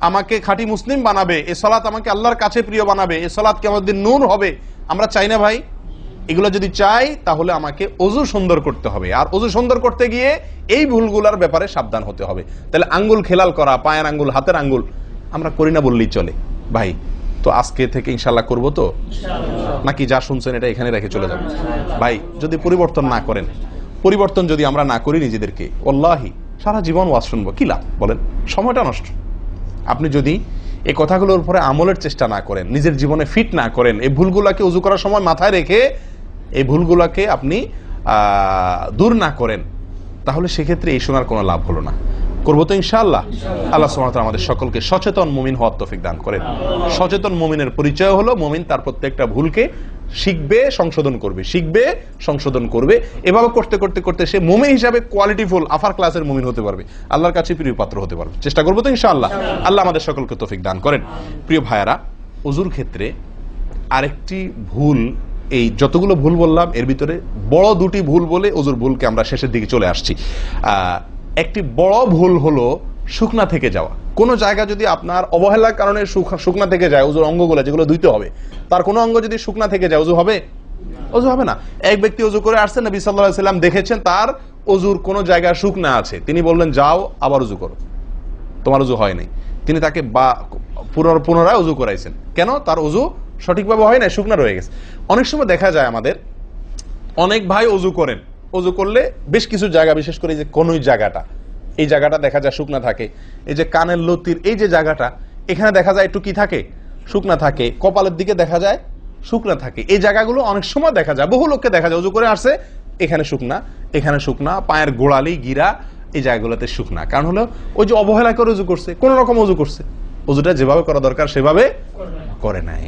আমাকে খাঁটি মুসলিম বানাবে, এই সালাত আমাকে আল্লাহর কাছে প্রিয় বানাবে, এই সালাত কিয়ামতের দিন নূর হবে, আমরা চাই না ভাই? এগুলো যদি চাই তাহলে আমাকে ওযু সুন্দর করতে হবে, আর ওযু সুন্দর করতে গিয়ে এই ভুলগুলোর ব্যাপারে সাবধান হতে হবে। তাহলে আঙ্গুল খেলাল করা, পায়ের আঙ্গুল, হাতের আঙ্গুল আমরা করি না বললেই চলে ভাই। তো আজকে থেকে ইনশাআল্লাহ করবো তো, নাকি যা শুনছেন এটা এখানে রেখে চলে যাবেন? ভাই যদি পরিবর্তন না করেন, পরিবর্তন যদি আমরা না করি নিজেদেরকে, ওয়াল্লাহি সারা জীবন ওয়াজ শুনবো, কি লাভ বলেন? সময়টা নষ্ট। আপনি যদি এই কথাগুলোর উপরে আমলের চেষ্টা না করেন, নিজের জীবনে ফিট না করেন, এই ভুলগুলাকে ওযু করার সময় মাথায় রেখে এই ভুলগুলাকে আপনি দূর না করেন, তাহলে সেক্ষেত্রে এই শোনার কোনো লাভ হলো না। করবো তো ইনশাআল্লাহ। আল্লাহ সুবহানাহু ওয়া তাআলা আমাদের সকলকে সচেতন মুমিন হওয়ার তৌফিক দান করেন। সচেতন মুমিনের পরিচয় হলো মুমিন তার প্রত্যেকটা ভুলকে শিখবে, সংশোধন করবে, শিখবে, সংশোধন করবে। এভাবে করতে করতে করতে সে মুমিন হিসাবে কোয়ালিটিফুল আফার ক্লাসের মুমিন হতে পারবে, আল্লাহর কাছে প্রিয় পাত্র হতে পারবে। চেষ্টা করবো তো ইনশাআল্লাহ। আল্লাহ আমাদের সকলকে তৌফিক দান করেন। প্রিয় ভাইয়ারা, ওযুর ক্ষেত্রে আরেকটি ভুল এই যতগুলো ভুল বললাম এর ভিতরে বড় দুটি ভুল বলে ওজুর ভুলকে আমরা শেষের দিকে চলে আসছি। একটি বড় ভুল হলো শুকনা থেকে যাওয়া। কোনো জায়গা যদি আপনার অবহেলার কারণে শুকনা থেকে যায়, ওজুর অঙ্গগুলো যেগুলো ধুইতে হবে তার কোনো অঙ্গ যদি শুকনা থেকে যায়, ওজু হবে? ওজু হবে না। এক ব্যক্তি ওজু করে আসছেন, নবী সাল্লাল্লাহু আলাইহি ওয়াসাল্লাম দেখেছেন তার ওজুর কোন জায়গা শুকনা আছে, তিনি বললেন যাও আবার ওজু করো, তোমার ওজু হয় নাই। তিনি তাকে পুনরায় ওজু করাইছেন। কেন? তার ওজু সঠিকভাবে হয় না, শুকনা রয়ে গেছে। অনেক সময় দেখা যায় আমাদের অনেক ভাই ওজু করেন, ওজু করলে বেশ কিছু জায়গা, বিশেষ করে যে কোন জায়গাটা, এই জায়গাটা দেখা যায় শুকনা থাকে। এই যে কানের লতির এই যে জায়গাটা, এখানে দেখা যায় একটু কি থাকে, শুকনা থাকে। কপালের দিকে দেখা যায় শুকনা থাকে। এই জায়গাগুলো অনেক সময় দেখা যায়, বহু লোককে দেখা যায় ওজু করে আসছে, এখানে শুকনা, এখানে শুকনা, পায়ের গোড়ালি গিরা এই জায়গাগুলোতে শুকনা। কারণ হলো ওই যে অবহেলা করে ওজু করছে, কোন রকম ওজু করছে, ওজুটা যেভাবে করা দরকার সেভাবে করে নাই।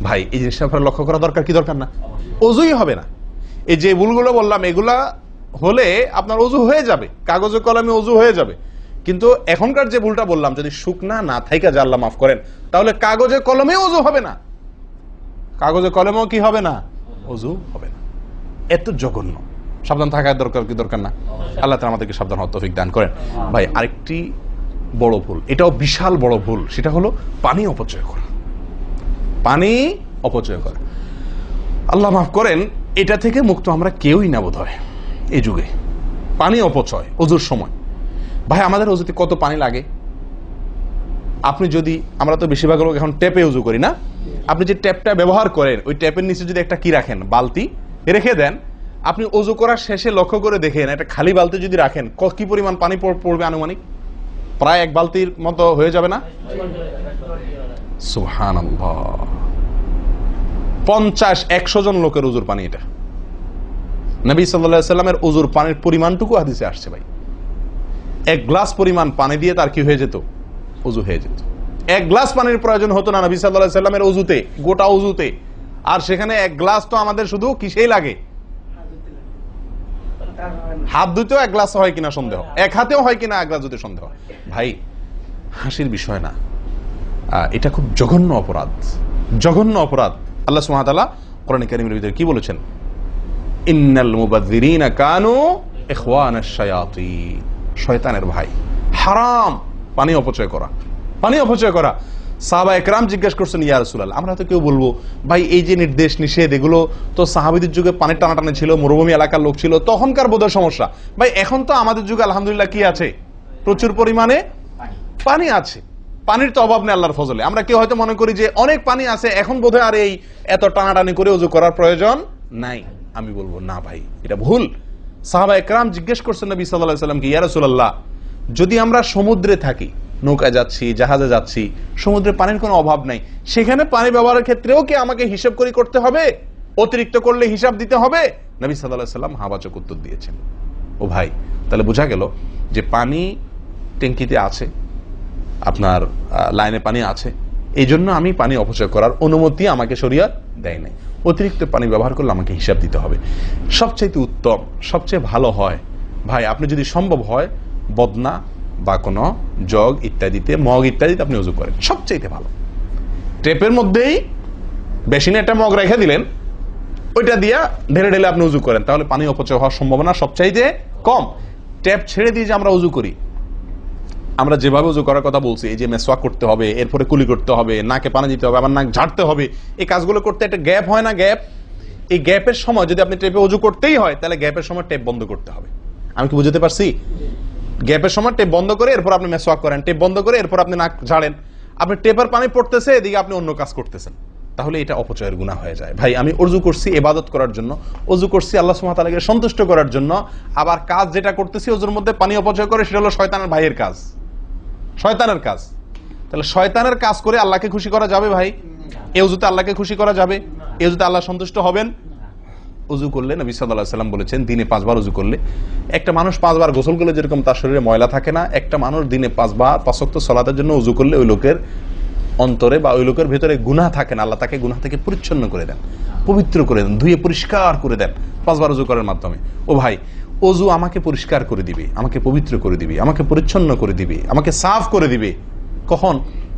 ভাই এই জিনিসটা আপনার লক্ষ্য করা দরকার কি দরকার না? ওজুই হবে না। এই যে ভুলগুলো বললাম এগুলা হলে আপনার ওজু হয়ে যাবে, কাগজে কলমে ওজু হয়ে যাবে। কিন্তু এখনকার যে ভুলটা বললাম, যদি শুকনা না থাইকা যা আল্লাহ মাফ করেন, তাহলে কাগজে কলমে ওজু হবে না, কাগজে কলমেও কি হবে না, ওজু হবে না। এত জঘন্য, সাবধান থাকার দরকার কি দরকার না? আল্লাহ তাআলা আমাদেরকে সাবধান হওয়ার তৌফিক দান করেন। ভাই আরেকটি বড় ভুল, এটাও বিশাল বড় ভুল, সেটা হলো পানি অপচয় করা। পানি অপচয় করা, আল্লাহ মাফ করেন, এটা থেকে মুক্ত আমরা কেউই না বোধ হয় এই যুগে। পানি অপচয় ওজুর সময়। ভাই আমাদের ওজুতে কত পানি লাগে? আপনি যদি, আমরা তো বেশিরভাগ লোক এখন ট্যাপে উজু করি না, আপনি যে ট্যাপটা ব্যবহার করেন ওই ট্যাপের নিচে যদি একটা কি রাখেন, বালতি রেখে দেন, আপনি ওজু করার শেষে লক্ষ্য করে দেখেন একটা খালি বালতি যদি রাখেন কি পরিমাণ পানি পড়বে আনুমানিক? প্রায় এক বালতির মতো হয়ে যাবে না? সুবহানাল্লাহ, 50-100 জন লোকের ওজুর পানি এটা। নবী সাল্লাল্লাহু আলাইহি ওয়াসাল্লামের ওজুর পানির পরিমাণটুকু হাদিসে আসছে। ভাই এক গ্লাস পরিমাণ পানি দিয়ে তার কি হয়ে যেত? ওযু হয়ে যেত। এক গ্লাস পানির প্রয়োজন হতো না নবী সাল্লাল্লাহু আলাইহি ওয়াসাল্লামের ওযুতে, গোটা ওযুতে। আর সেখানে এক গ্লাস তো আমাদের শুধু কিসেই লাগে? হাত ধুতেও এক গ্লাস হয় কিনা সন্দেহ, এক হাতেও হয় কিনা এক গ্লাস ধুতে সন্দেহ। ভাই হাসির বিষয় না, এটা খুব জঘন্য অপরাধ, জঘন্য অপরাধ। আল্লাহ সুবহানাহু ওয়া তাআলা কোরআনে কারীমের ভিতরে কি বলেছেন? ইন্নাল মুবাযযিরিনা কানু ইখওয়ানাশ শায়াতিন, শয়তানের ভাই। হারাম পানি অপচয় করা, পানি অপচয় করা। সাহাবা একরাম জিজ্ঞেস করছেন, ইয়া রাসূলুল্লাহ, আমরা তো কেউ বলবো ভাই এই যে নির্দেশ নিষেধ এগুলো তো সাহাবীদের যুগে পানির টানাটানি ছিল, মরুভূমি এলাকার লোক ছিল, তখনকার বোধহয় সমস্যা। ভাই এখন তো আমাদের যুগে আলহামদুলিল্লাহ কি আছে? প্রচুর পরিমাণে পানি আছে, পানির তো অভাব নেই আল্লাহর ফজলে। আমরা কেউ হয়তো মনে করি যে অনেক পানি আছে, এখন বোধহয় আর এই এত টানাটানি করে ওযু করার প্রয়োজন নাই। আমি বলবো না ভাই, এটা ভুল। সাহাবা একরাম জিজ্ঞেস করছেন নবী সাল্লাল্লাহু আলাইহি ওয়াসাল্লামকে, ইয়া রাসূলুল্লাহ, যদি আমরা সমুদ্রে থাকি, নৌকায় যাচ্ছি, জাহাজে যাচ্ছি, সমুদ্রে পানির কোনো অভাব নাই, সেখানে পানি ব্যবহারের ক্ষেত্রেও কি আমাকে হিসাব করে করতে হবে? অতিরিক্ত করলে হিসাব দিতে হবে? নবী সাল্লাল্লাহু আলাইহি ওয়াসাল্লাম হাবাচক উত্তর দিয়েছেন। ও ভাই, তাহলে বোঝা গেল যে পানি ট্যাঙ্কিতে আছে, আপনার লাইনে পানি আছে, এই জন্য আমি পানি অপচয় করার অনুমতি আমাকে শরীয়ত দেয় নাই। অতিরিক্ত পানি ব্যবহার করলে আমাকে হিসাব দিতে হবে। সবচেয়ে উত্তম, সবচেয়ে ভালো হয় ভাই, আপনি যদি সম্ভব হয় বদনা বা কোনো জগ ইত্যাদিতে, মগ ইত্যাদিতে আপনি ওযু করেন, সবচেয়ে ভালো। টেপের মধ্যেই বেসিনে একটা মগ রেখে দিলেন, ওইটা দিয়া ঢেলে ঢেলে আপনি ওযু করেন, তাহলে পানি অপচয় হওয়ার সম্ভাবনা সবচাইতে কম। ট্যাপ ছেড়ে দিয়ে যে আমরা ওযু করি, আমরা যেভাবে ওযু করার কথা বলছি, এই যে মেসওয়াক করতে হবে, এরপরে কুলি করতে হবে, নাকে পানি দিতে হবে, আবার নাক ঝাড়তে হবে, এই কাজগুলো করতে একটা গ্যাপ হয় না? গ্যাপ, এই গ্যাপের সময় যদি আপনি টেপে ওযু করতেই হয়, তাহলে গ্যাপের সময় টেপ বন্ধ করতে হবে। আমি কি বুঝতে পারছি? গ্যাপের সময় টেপ বন্ধ করে এরপর আপনি মেসওয়াক করেন, টেপ বন্ধ করে এরপর আপনি নাক ঝাড়েন। আপনি টেপের পানি পড়তেছে, এদিকে আপনি অন্য কাজ করতেছেন, তাহলে এটা অপচয়ের গুনাহ হয়ে যায়। ভাই আমি ওযু করছি ইবাদত করার জন্য, ওযু করছি আল্লাহ সুবহানাহু ওয়া তাআলাকে সন্তুষ্ট করার জন্য, আবার কাজ যেটা করতেছি ওযুর মধ্যে পানি অপচয় করে, সেটা হলো শয়তানের ভাইয়ের কাজ, শয়তানের কাজ। তাহলে শয়তানের কাজ করে আল্লাহকে খুশি করা যাবে? ভাই এই ওযুতে আল্লাহকে খুশি করা যাবে? এই ওযুতে আল্লাহ সন্তুষ্ট হবেন? ওযু করলে নবী সাল্লাল্লাহু আলাইহি ওয়াসাল্লাম বলেছেন, দিনে 5 বার ওযু করলে, একটা মানুষ 5 বার গোসল করলে যেরকম তার শরীরে ময়লা থাকে না, একটা মানুষ দিনে 5 বার 5 ওয়াক্ত সালাতের জন্য ওযু করলে ওই লোকের অন্তরে বা ওই লোকের ভেতরে গুনাহ থাকে না, আল্লাহ তাকে গুনাহ থেকে পরিচ্ছন্ন করে দেন, পবিত্র করে দেন, ধুয়ে পরিষ্কার করে দেন 5 বার ওযু করার মাধ্যমে। ও ভাই, ওযু আমাকে পরিষ্কার করে দিবে, আমাকে পবিত্র করে দিবে, আমাকে পরিচ্ছন্ন করে দিবে, আমাকে সাফ করে দিবে। কখন?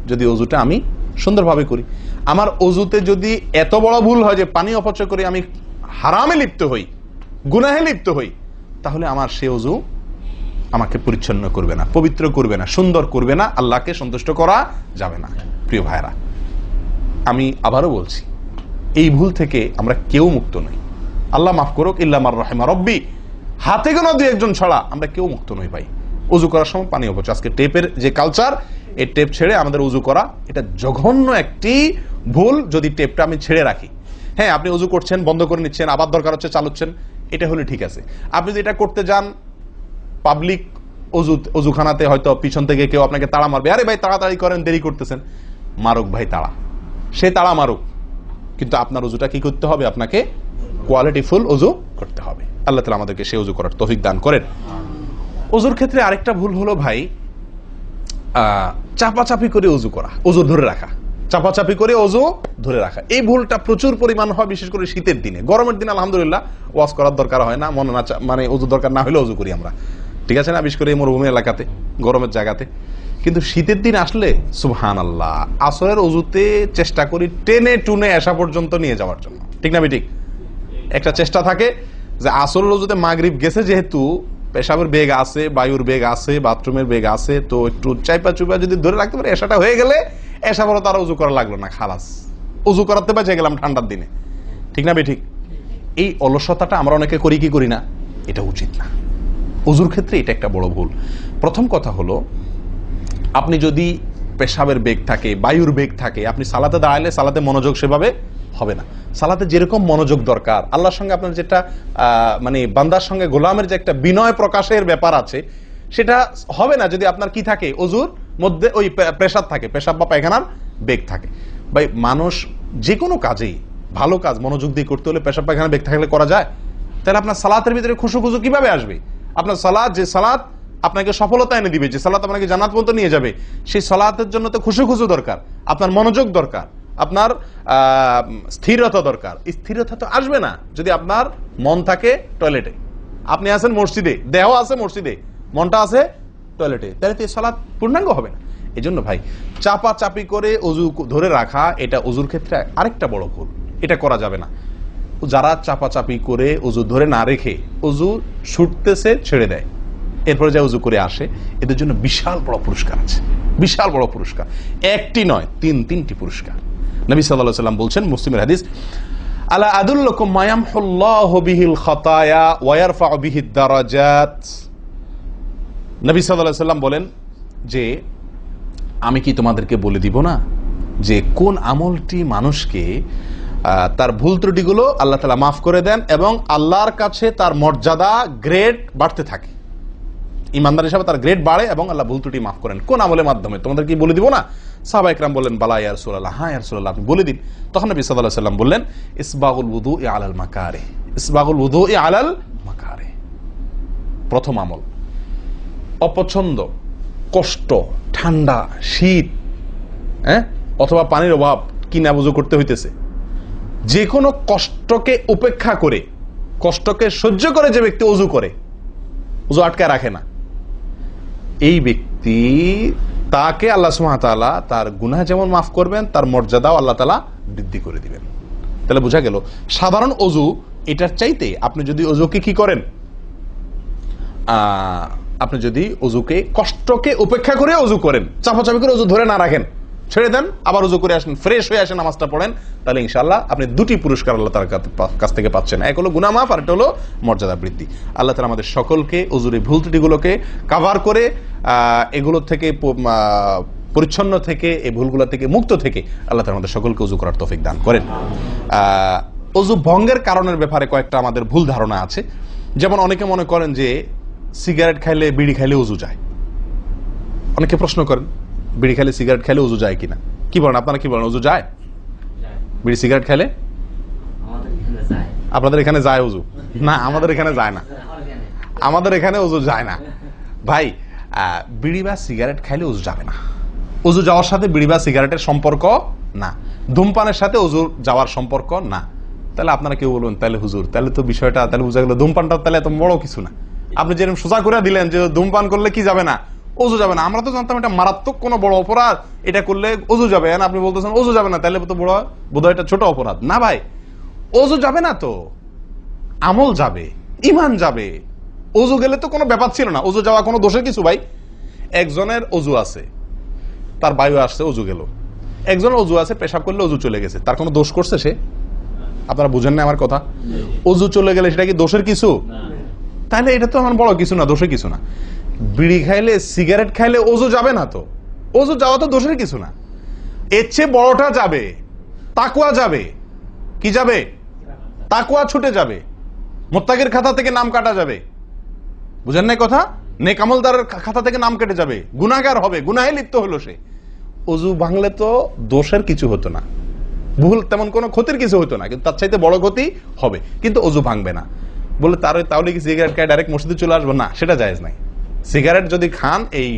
যদি ওযুটা আমি সুন্দরভাবে করি। আমার অজুতে যদি এত বড় ভুল হয় যে পানি অপচয় করে আমি হারামে লিপ্ত হই, গুনাহে লিপ্ত হই, তাহলে আমার সে অজু আমাকে পরিচ্ছন্ন করবে না, পবিত্র করবে না, সুন্দর করবে না, আল্লাহকে সন্তুষ্ট করা যাবে না। প্রিয় ভাইরা, আমি আবারও বলছি, এই ভুল থেকে আমরা কেউ মুক্ত নই। আল্লাহ মাফ করুক, ইল্লা মার রাহিমা রব্বি, হাতে গোনা দুই একজন ছাড়া আমরা কেউ মুক্ত নই ভাই। উজু করার সময় পানি অপচয়, আজকে টেপের যে কালচার, এই টেপ ছেড়ে আমাদের উজু করা, এটা জঘন্য একটি ভুল। যদি টেপটা আমি ছেড়ে রাখি, হ্যাঁ আপনি উজু করছেন, বন্ধ করে নিচ্ছেন, আবার দরকার হচ্ছে চালাচ্ছেন, এটা হলে ঠিক আছে। আপনি যদি এটা করতে যান পাবলিক অজুখানাতে, হয়তো পিছন থেকে কেউ আপনাকে তাড়া মারবে, আরে ভাই তাড়াতাড়ি করেন, দেরি করতেছেন, মারুক ভাই তাড়া, সে তাড়া মারুক, কিন্তু আপনার উজুটা কি করতে হবে? আপনাকে কোয়ালিটিফুল উজু করতে হবে। আল্লাহ তাআলা আমাদেরকে সে উজু করার তৌফিক দান করেন। উজুর ক্ষেত্রে আরেকটা ভুল হলো ভাই, চাপাচাপি করে উজু করা, উজু ধরে রাখা, চাপাচাপি করে উজু ধরে রাখা, এই ভুলটা প্রচুর পরিমাণ হয়, বিশেষ করে শীতের দিনে। গরমের দিনে আলহামদুলিল্লাহ ওয়াজ করার দরকার হয় না, মনে না মানে উজু দরকার না হলে উজু করি আমরা, ঠিক আছে না, বিশেষ করে মরুভূমি এলাকাতে, গরমের জায়গাতে। কিন্তু শীতের দিন আসলে সুবহানাল্লাহ, আসরের উজুতে চেষ্টা করি টেনে টুনে আসা পর্যন্ত নিয়ে যাওয়ার জন্য, ঠিক না ঠিক? একটা চেষ্টা থাকে যে আসরের উজুতে মাগরিব গেছে, যেহেতু পেশাবের বেগ আছে, বায়ুর বেগ আছে, বাথরুমের বেগ আছে, তো একটু চাইপা চুপা যদি ধরে রাখতে পারে, এসাটা হয়ে গেলে এসা বড় তারা উজু করা লাগলো না, খালাস, উজু করাতে বেঁচে গেলাম ঠান্ডার দিনে, ঠিক না ঠিক? এই অলসতাটা আমরা অনেকে করি কি করি না, এটা উচিত না। উজুর ক্ষেত্রে এটা একটা বড় ভুল। প্রথম কথা হলো, আপনি যদি পেশাবের বেগ থাকে, বায়ুর বেগ থাকে, আপনি সালাতে দাঁড়ালে সালাতে মনোযোগ সেভাবে হবে না। সালাতে যেরকম মনোযোগ দরকার, আল্লাহর সঙ্গে আপনার যেটা মানে বান্দার সঙ্গে গোলামের যে একটা বিনয় প্রকাশের ব্যাপার আছে, সেটা হবে না যদি আপনার কি থাকে, অজুর মধ্যে ওই প্রেসার থাকে, পেশাব বা পায়খানার বেগ থাকে। ভাই মানুষ যে কোনো কাজেই, ভালো কাজ মনোযোগ দিয়ে করতে হলে পেশাব পায়খানার বেগ থাকলে করা যায়? তাহলে আপনার সালাতের ভিতরে খুশু খুশু কিভাবে আসবে? আপনার সালাত, যে সালাত আপনাকে সফলতা এনে দিবে, যে সালাত আপনাকে জান্নাত পর্যন্ত নিয়ে যাবে, সেই সালাতের জন্য তো খুশু খুশু দরকার, আপনার মনোযোগ দরকার, আপনার স্থিরতা দরকার। স্থিরতা তো আসবে না যদি আপনার মন থাকে টয়লেটে, আপনি আছেন মসজিদে, দেহ আছে মসজিদে, মনটা আছে টয়লেটে, তাহলে তো এই সালাত পূর্ণাঙ্গ হবে না। এই জন্য ভাই চাপা চাপি করে অজু ধরে রাখা, এটা অজুর ক্ষেত্রে আরেকটা বড় ভুল, এটা করা যাবে না। যারা চাপাচাপি করে অজু ধরে না রেখে অজু ছুটতেছে, ছেড়ে দেয়, এরপরে যা উজু করে আসে, এদের জন্য বিশাল বড় পুরস্কার আছে, বিশাল বড় পুরস্কার, একটি নয়, তিনটি পুরস্কার। নবী সাল্লাল্লাহু আলাইহি ওয়াসাল্লাম বলছেন, মুসলিমের হাদিস, আলা আদুল্লুকুম মা ইয়ামহুল্লাহু বিহিল খাতায়া ওয়া ইয়ারফাউ বিহিদ দারাজাত। নবী সাল্লাল্লাহু আলাইহি ওয়াসাল্লাম বলেন যে, আমি কি তোমাদেরকে বলে দিব না যে কোন আমলটি মানুষকে তার ভুল ত্রুটিগুলো আল্লাহ তাআলা মাফ করে দেন এবং আল্লাহর কাছে তার মর্যাদা, গ্রেড বাড়তে থাকে, ইমানদার হিসাবে তার গ্রেড বাড়ে এবং আল্লাহ ভুল ত্রুটি মাফ করেন। কোন আমলের মাধ্যমে? তোমাদের কি বলে দিব না? সাহাবা ইকরাম বললেন, বালা ইয়া রাসূলুল্লাহ, হ্যাঁ ইয়া রাসূলুল্লাহ, আপনি বলে দিন। তখন নবী সাল্লাল্লাহু আলাইহি ওয়াসাল্লাম বললেন, ইসবাগুল wudu'i আলাল মাকারিহ, ইসবাগুল wudu'i আলাল মাকারিহ। প্রথম আমল, অপছন্দ, কষ্ট, ঠান্ডা, শীত, অথবা পানির অভাব, কিনা বুঝু করতে হইতেছে, যে কোনো কষ্টকে উপেক্ষা করে, কষ্টকে সহ্য করে যে ব্যক্তি অজু করে, অজু আটকায় রাখে না, এই ব্যক্তি, তাকে আল্লাহ সুবহানাহু ওয়া তাআলা তার গুনাহ যেমন মাফ করবেন, তার মর্যাদাও আল্লাহ তাআলা বৃদ্ধি করে দিবেন। তাহলে বোঝা গেল, সাধারণ অজু এটার চাইতে আপনি যদি অজুকে কি করেন, আপনি যদি অজুকে, কষ্টকে উপেক্ষা করে অজু করেন, চাপাচাপি করে অজু ধরে না রাখেন, ছেড়ে দেন, আবার উজু করে আসেন, ফ্রেশ হয়ে আসেন, নামাজটা পড়েন, তাহলে ইনশাআল্লাহ আপনি দুটি পুরস্কার আল্লাহ তাআলার কাছ থেকে পাচ্ছেন। এক হলো গুনাহ মাফ, আর একটা হলো মর্যাদা বৃদ্ধি। আল্লাহ তাআলা আমাদের সকলকে অজুর ভুল ত্রুটিগুলোকে কভার করে এগুলো থেকে পরিচ্ছন্ন থেকে, এই ভুলগুলো থেকে মুক্ত থেকে আল্লাহ তাআলা আমাদের সকলকে অজু করার তৌফিক দান করেন। অজু ভঙ্গের কারণের ব্যাপারে কয়েকটা আমাদের ভুল ধারণা আছে। যেমন অনেকে মনে করেন যে সিগারেট খাইলে, বিড়ি খাইলে অজু যায়। অনেকে প্রশ্ন করেন, বিড়ি খাইলে, সিগারেট খাইলে অজু যায় কিনা? কি বলেন আপনারা, কি বলেন, অজু যায়? বিড়ি সিগারেট খাইলে আপনাদের এখানে যায় অজু? না, আমাদের এখানে যায় না, আমাদের এখানে অজু যায় না ভাই। বিড়ি বা সিগারেট খাইলে অজু যাবে না। অজু যাওয়ার সাথে বিড়ি বা সিগারেটের সম্পর্ক না, ধূমপানের সাথে অজু যাওয়ার সম্পর্ক না। তাহলে আপনারা কেউ বলবেন, তাহলে হুজুর, তাহলে তো বিষয়টা তাহলে বোঝা গেল ধূমপানটা তাহলে এত বড় কিছু না। আপনি যেরকম সোজা করে দিলেন যে ধূমপান করলে কি যাবে না, ওযু যাবে না। আমরা তো জানতাম এটা মারাত্মক কোনো বড় অপরাধ, এটা করলে ওযু যাবে, আপনি বলতেছেন ওযু যাবে না, তাহলে তো বোধহয় এটা ছোট অপরাধ। না ভাই, ওযু যাবে না তো, আমল যাবে, ঈমান যাবে। ওযু গেলে তো কোনো ব্যাপার ছিল না, ওযু যাওয়া কোনো দোষের কিছু ভাই। একজনের ওযু আছে, তার বায়ু আসছে, ওযু গেল। একজনের ওযু আছে, পেশাব করলে ওযু চলে গেছে, তার কোনো দোষ করছে সে? আপনারা বুঝেন না আমার কথা? ওযু চলে গেলে সেটা কি দোষের কিছু? তাহলে এটা তো আমার বড় কিছু না, দোষের কিছু না। বিড়ি খাইলে, সিগারেট খাইলে ওযু যাবে না তো, ওযু যাওয়া তো দোষের কিছু না। এর চেয়ে বড়টা যাবে, তাকওয়া যাবে। কি যাবে? তাকওয়া ছুটে যাবে, মুত্তাকির খাতা থেকে নাম কাটা যাবে। বুঝেন না কথা? নেক আমলদারের খাতা থেকে নাম কেটে যাবে, গুনাহগার হবে, গুনাহে লিপ্ত হলো সে। ওযু ভাঙলে তো দোষের কিছু হতো না, ভুল তেমন কোনো ক্ষতির কিছু হতো না, কিন্তু তার চাইতে বড় ক্ষতি হবে। কিন্তু ওযু ভাঙবে না বলে তাহলে কি সিগারেট খায় ডাইরেক্ট মসজিদে চলে আসবো? না, সেটা জায়েজ নাই। সিগারেট যদি খান, এই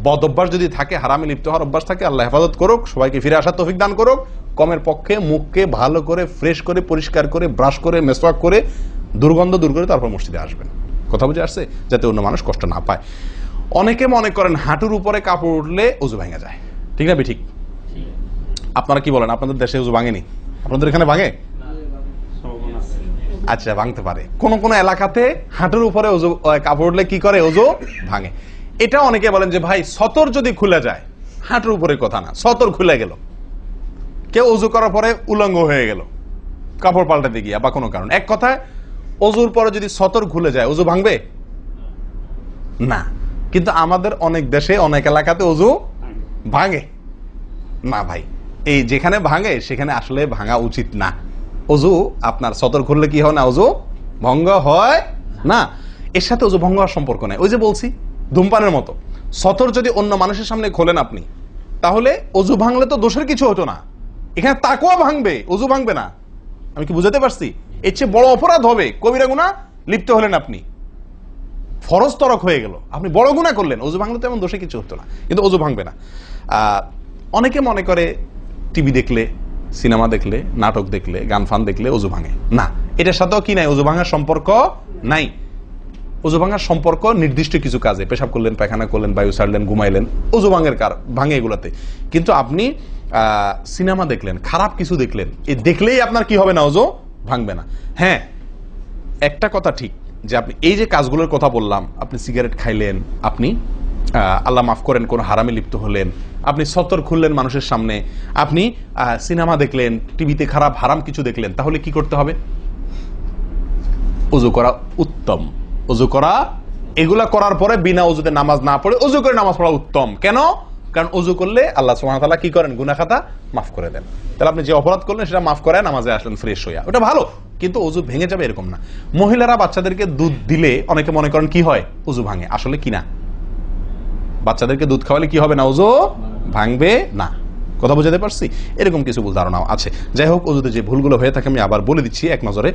বদ অভ্যাস যদি থাকে, হারামে লিপ্ত হওয়ার অভ্যাস থাকে, আল্লাহ হেফাজত করুক, সবাইকে ফিরে আসার তৌফিক দান করুক। কমের পক্ষে মুখকে ভালো করে ফ্রেশ করে পরিষ্কার করে ব্রাশ করে মেসওয়াক করে দুর্গন্ধ দূর করে তারপর মসজিদে আসবেন। কথা বুঝে আসছে? যাতে অন্য মানুষ কষ্ট না পায়। অনেকে মনে করেন হাঁটুর উপরে কাপড় উঠলে ওযু ভেঙে যায়, ঠিক না? ঠিক। আপনারা কি বলেন? আপনাদের দেশে ওযু ভাঙেনি? আপনাদের এখানে ভাঙে? আচ্ছা, ভাঙতে পারে। কোন কোন এলাকাতে হাঁটুর উপরে ওযু কাপড় উঠলে কি করে? ওযু ভাঙে। এটা অনেকে বলেন যে ভাই সতর যদি খুলে যায়, হাঁটুর উপরে কথা না, সতর খুলে গেল, কেউ ওযু করার পরে উলঙ্গ হয়ে গেল কাপড় পাল্টাতে গিয়া বা কোনো কারণ, এক কথায় ওযুর পরে যদি সতর খুলে যায় ওযু ভাঙবে না। কিন্তু আমাদের অনেক দেশে অনেক এলাকাতে ওযু ভাঙে না ভাই। এই যেখানে ভাঙে সেখানে আসলে ভাঙা উচিত না। ওযু আপনার সতর খুললে কি হয় না? ওযু ভঙ্গ হয় না। এর সাথে ওযু ভঙ্গ হওয়ার সম্পর্ক নাই। ওই যে বলছি ধূমপানের মতো, সতর যদি অন্য মানুষের সামনে খোলেন আপনি, তাহলে ওযু ভাঙলে তো দোষের কিছু হতো না। এখানে তাকওয়া ভাঙবে, ওযু ভাঙবে না। আমি কি বুঝাতে পারছি? এর চেয়ে বড় অপরাধ হবে, কবিরা গুনাহ লিপ্ত হলেন আপনি, ফরজ তরক হয়ে গেল, আপনি বড় গুনাহ করলেন। ওযু ভাঙলে তো এমন দোষে কিছু হতো না, কিন্তু ওযু ভাঙবে না। অনেকে মনে করে টিভি দেখলে, সিনেমা দেখলে, নাটক দেখলে, গান ফান দেখলে ওযু ভাঙে না। এটার সাথেও কি নাই? ওযু ভাঙার সম্পর্ক নাই। ওযু ভাঙার সম্পর্ক নির্দিষ্ট কিছু কাজে, পেশাব করলেন, পায়খানা করলেন, বায়ু ছাড়লেন, ঘুমাইলেন, ওযু ভাঙে এগুলাতে। কিন্তু আপনি সিনেমা দেখলেন, খারাপ কিছু দেখলেন, এই দেখলেই আপনার কি হবে না? ওযু ভাঙবে না। হ্যাঁ, একটা কথা ঠিক যে আপনি এই যে কাজগুলোর কথা বললাম, আপনি সিগারেট খাইলেন, আপনি আল্লাহ মাফ করেন কোন হারামে লিপ্ত হলেন, আপনি সতর খুললেন মানুষের সামনে, আপনি সিনেমা দেখলেন, টিভিতে খারাপ হারাম কিছু দেখলেন, তাহলে কি করতে হবে? ওযু করা উত্তম। ওযু করা, এগুলা করার পরে বিনা ওযুতে নামাজ না পড়ে ওযু করে নামাজ পড়া উত্তম। কেন? কারণ ওযু করলে আল্লাহ সুবহানাহু ওয়া তাআলা কি করেন? গুনাহ খাতা মাফ করে দেন। তাহলে আপনি যে অপরাধ করলেন সেটা মাফ করে নামাজে আসলেন ফ্রেশ হইয়া, ওটা ভালো। কিন্তু ওযু ভেঙে যাবে এরকম না। মহিলারা বাচ্চাদেরকে দুধ দিলে অনেকে মনে করেন কি হয়? ওযু ভাঙে। আসলে কি না, বাচ্চাদেরকে দুধ খাওয়ালে কি হবে না? ওযু ভাঙবে না। কথা বুঝাতে পারছি? এরকম কিছু ভুল ধারণাও আছে। যাই হোক, ওযুতে যে ভুলগুলো হয়ে থাকে আমি আবার বলে দিচ্ছি এক নজরে।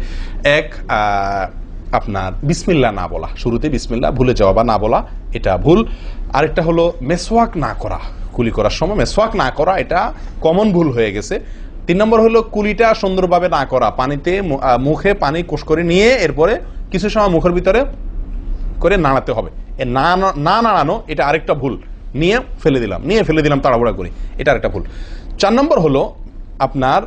আপনার বিসমিল্লাহ না বলা, শুরুতে বিসমিল্লাহ ভুলে যাওয়া বা না বলা, এটা ভুল। আরেকটা হলো মেসওয়াক না করা, কুলি করার সময় মেসওয়াক না করা, এটা কমন ভুল হয়ে গেছে। 3 নম্বর হলো কুলিটা সুন্দরভাবে না করা, পানিতে মুখে পানি কোষ করে নিয়ে এরপরে কিছু সময় মুখের ভিতরে করে নাড়াতে হবে। না নাড়ানো, এটা আরেকটা ভুল। নিয়ে ফেলে দিলাম তাড়াহুড়া করে, এটা আরেকটা ভুল। 4 নম্বর হলো আপনার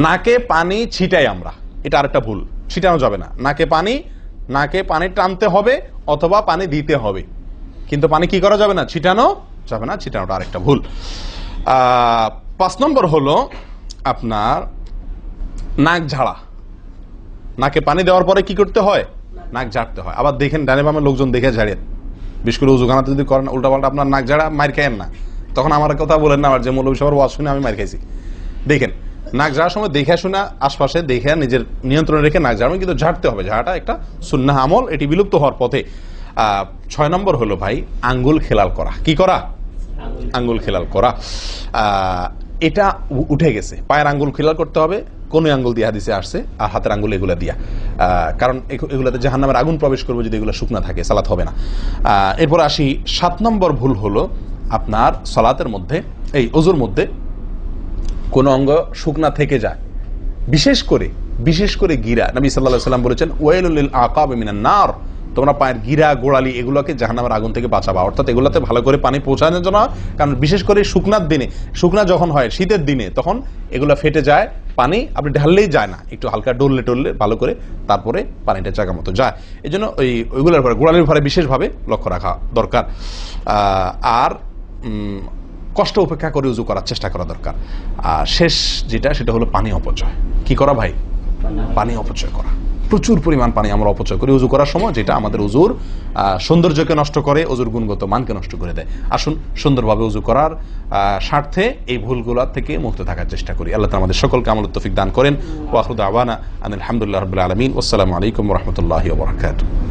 নাকে পানি ছিটাই আমরা, এটা আরেকটা ভুল। ছিটানো যাবে না নাকে পানি টানতে হবে অথবা পানি দিতে হবে, কিন্তু পানি কি করা যাবে না? ছিটানো যাবে না, ছিটানোটা আরেকটা ভুল। 5 নম্বর হলো আপনার নাক ঝাড়া। নাকে পানি দেওয়ার পরে কি করতে হয়? নাক ঝাড়তে হয়। আবার দেখেন ডানে বামে লোকজন দেখে ঝাড়েন, বিশেষ করে উজুখানাতে যদি করেন উল্টাপাল্টা আপনার নাক ঝাড়া, মার খাইয়েন না। তখন আমার কথা বলেন না, আমার যে মৌলভী সাহেবের ওয়াজ শুনে আমি মার খাইছি। দেখেন, নাক ঝাড়ার সময় দেখে শোনা, আশপাশে দেখে নিজের নিয়ন্ত্রণে রেখে নাক ঝাড়বেন, কিন্তু ঝাড়তে হবে। ঝাড়াটা একটা সুন্নাহ আমল, এটি বিলুপ্ত হওয়ার পথে। 6 নম্বর হলো ভাই আঙ্গুল খেলাল করা। কি করা? আঙ্গুল খেলাল করা। এটা উঠে গেছে। পায়ের আঙ্গুল খেলাল করতে হবে, কোন আঙ্গুল দিয়ে হাদিসে আসছে, আর হাতের আঙ্গুল এগুলা দিয়া, কারণ এগুলাতে জাহান্নামের আগুন প্রবেশ করবে যদি এগুলো শুকনা থাকে, সালাত হবে না। এরপর আসি 7 নম্বর ভুল হলো আপনার সালাতের মধ্যে, এই ওযুর মধ্যে কোন অঙ্গ শুকনা থেকে যায়, বিশেষ করে গিরা। নবী সাল্লাল্লাহু আলাইহি ওয়াসাল্লাম বলেছেন ওয়াইলুল লিল আকাব মিনান নার, তোমরা পায়ের গিরা গোড়ালি এগুলোকে জাহান্নামের আগুন থেকে বাঁচাবা, অর্থাৎ এগুলোতে ভালো করে পানি পৌঁছানোর জন্য, কারণ বিশেষ করে শুকনার দিনে, শুকনা যখন হয় শীতের দিনে, তখন এগুলো ফেটে যায়, পানি আপনি ঢাললেই যায় না, একটু হালকা ডললে টললে ভালো করে তারপরে পানিটা জায়গা মতো যায়। এই জন্য ওইগুলোর পরে গোড়ালির পরে বিশেষভাবে লক্ষ্য রাখা দরকার। আর কষ্ট উপেক্ষা করে উজু করার চেষ্টা করা দরকার। আর শেষ যেটা, সেটা হলো পানি অপচয়। কি করা ভাই? পানি অপচয় করা। প্রচুর পরিমাণ পানি আমরা অপচয় করি উজু করার সময়, যেটা আমাদের উজুর সৌন্দর্যকে নষ্ট করে, উজুর গুণগত মানকে নষ্ট করে দেয়। আসুন সুন্দরভাবে উজু করার স্বার্থে এই ভুলগুলো থেকে মুক্ত থাকার চেষ্টা করি। আল্লাহ তাআলা আমাদের সকলকে আমল তৌফিক দান করেন। ওয়া আখিরু দাওয়ানা আনিল হামদুলিল্লাহি রাব্বিল আলামিন। ওয়াসসালামু আলাইকুম ওয়া রাহমাতুল্লাহি ওয়া বারাকাতুহু।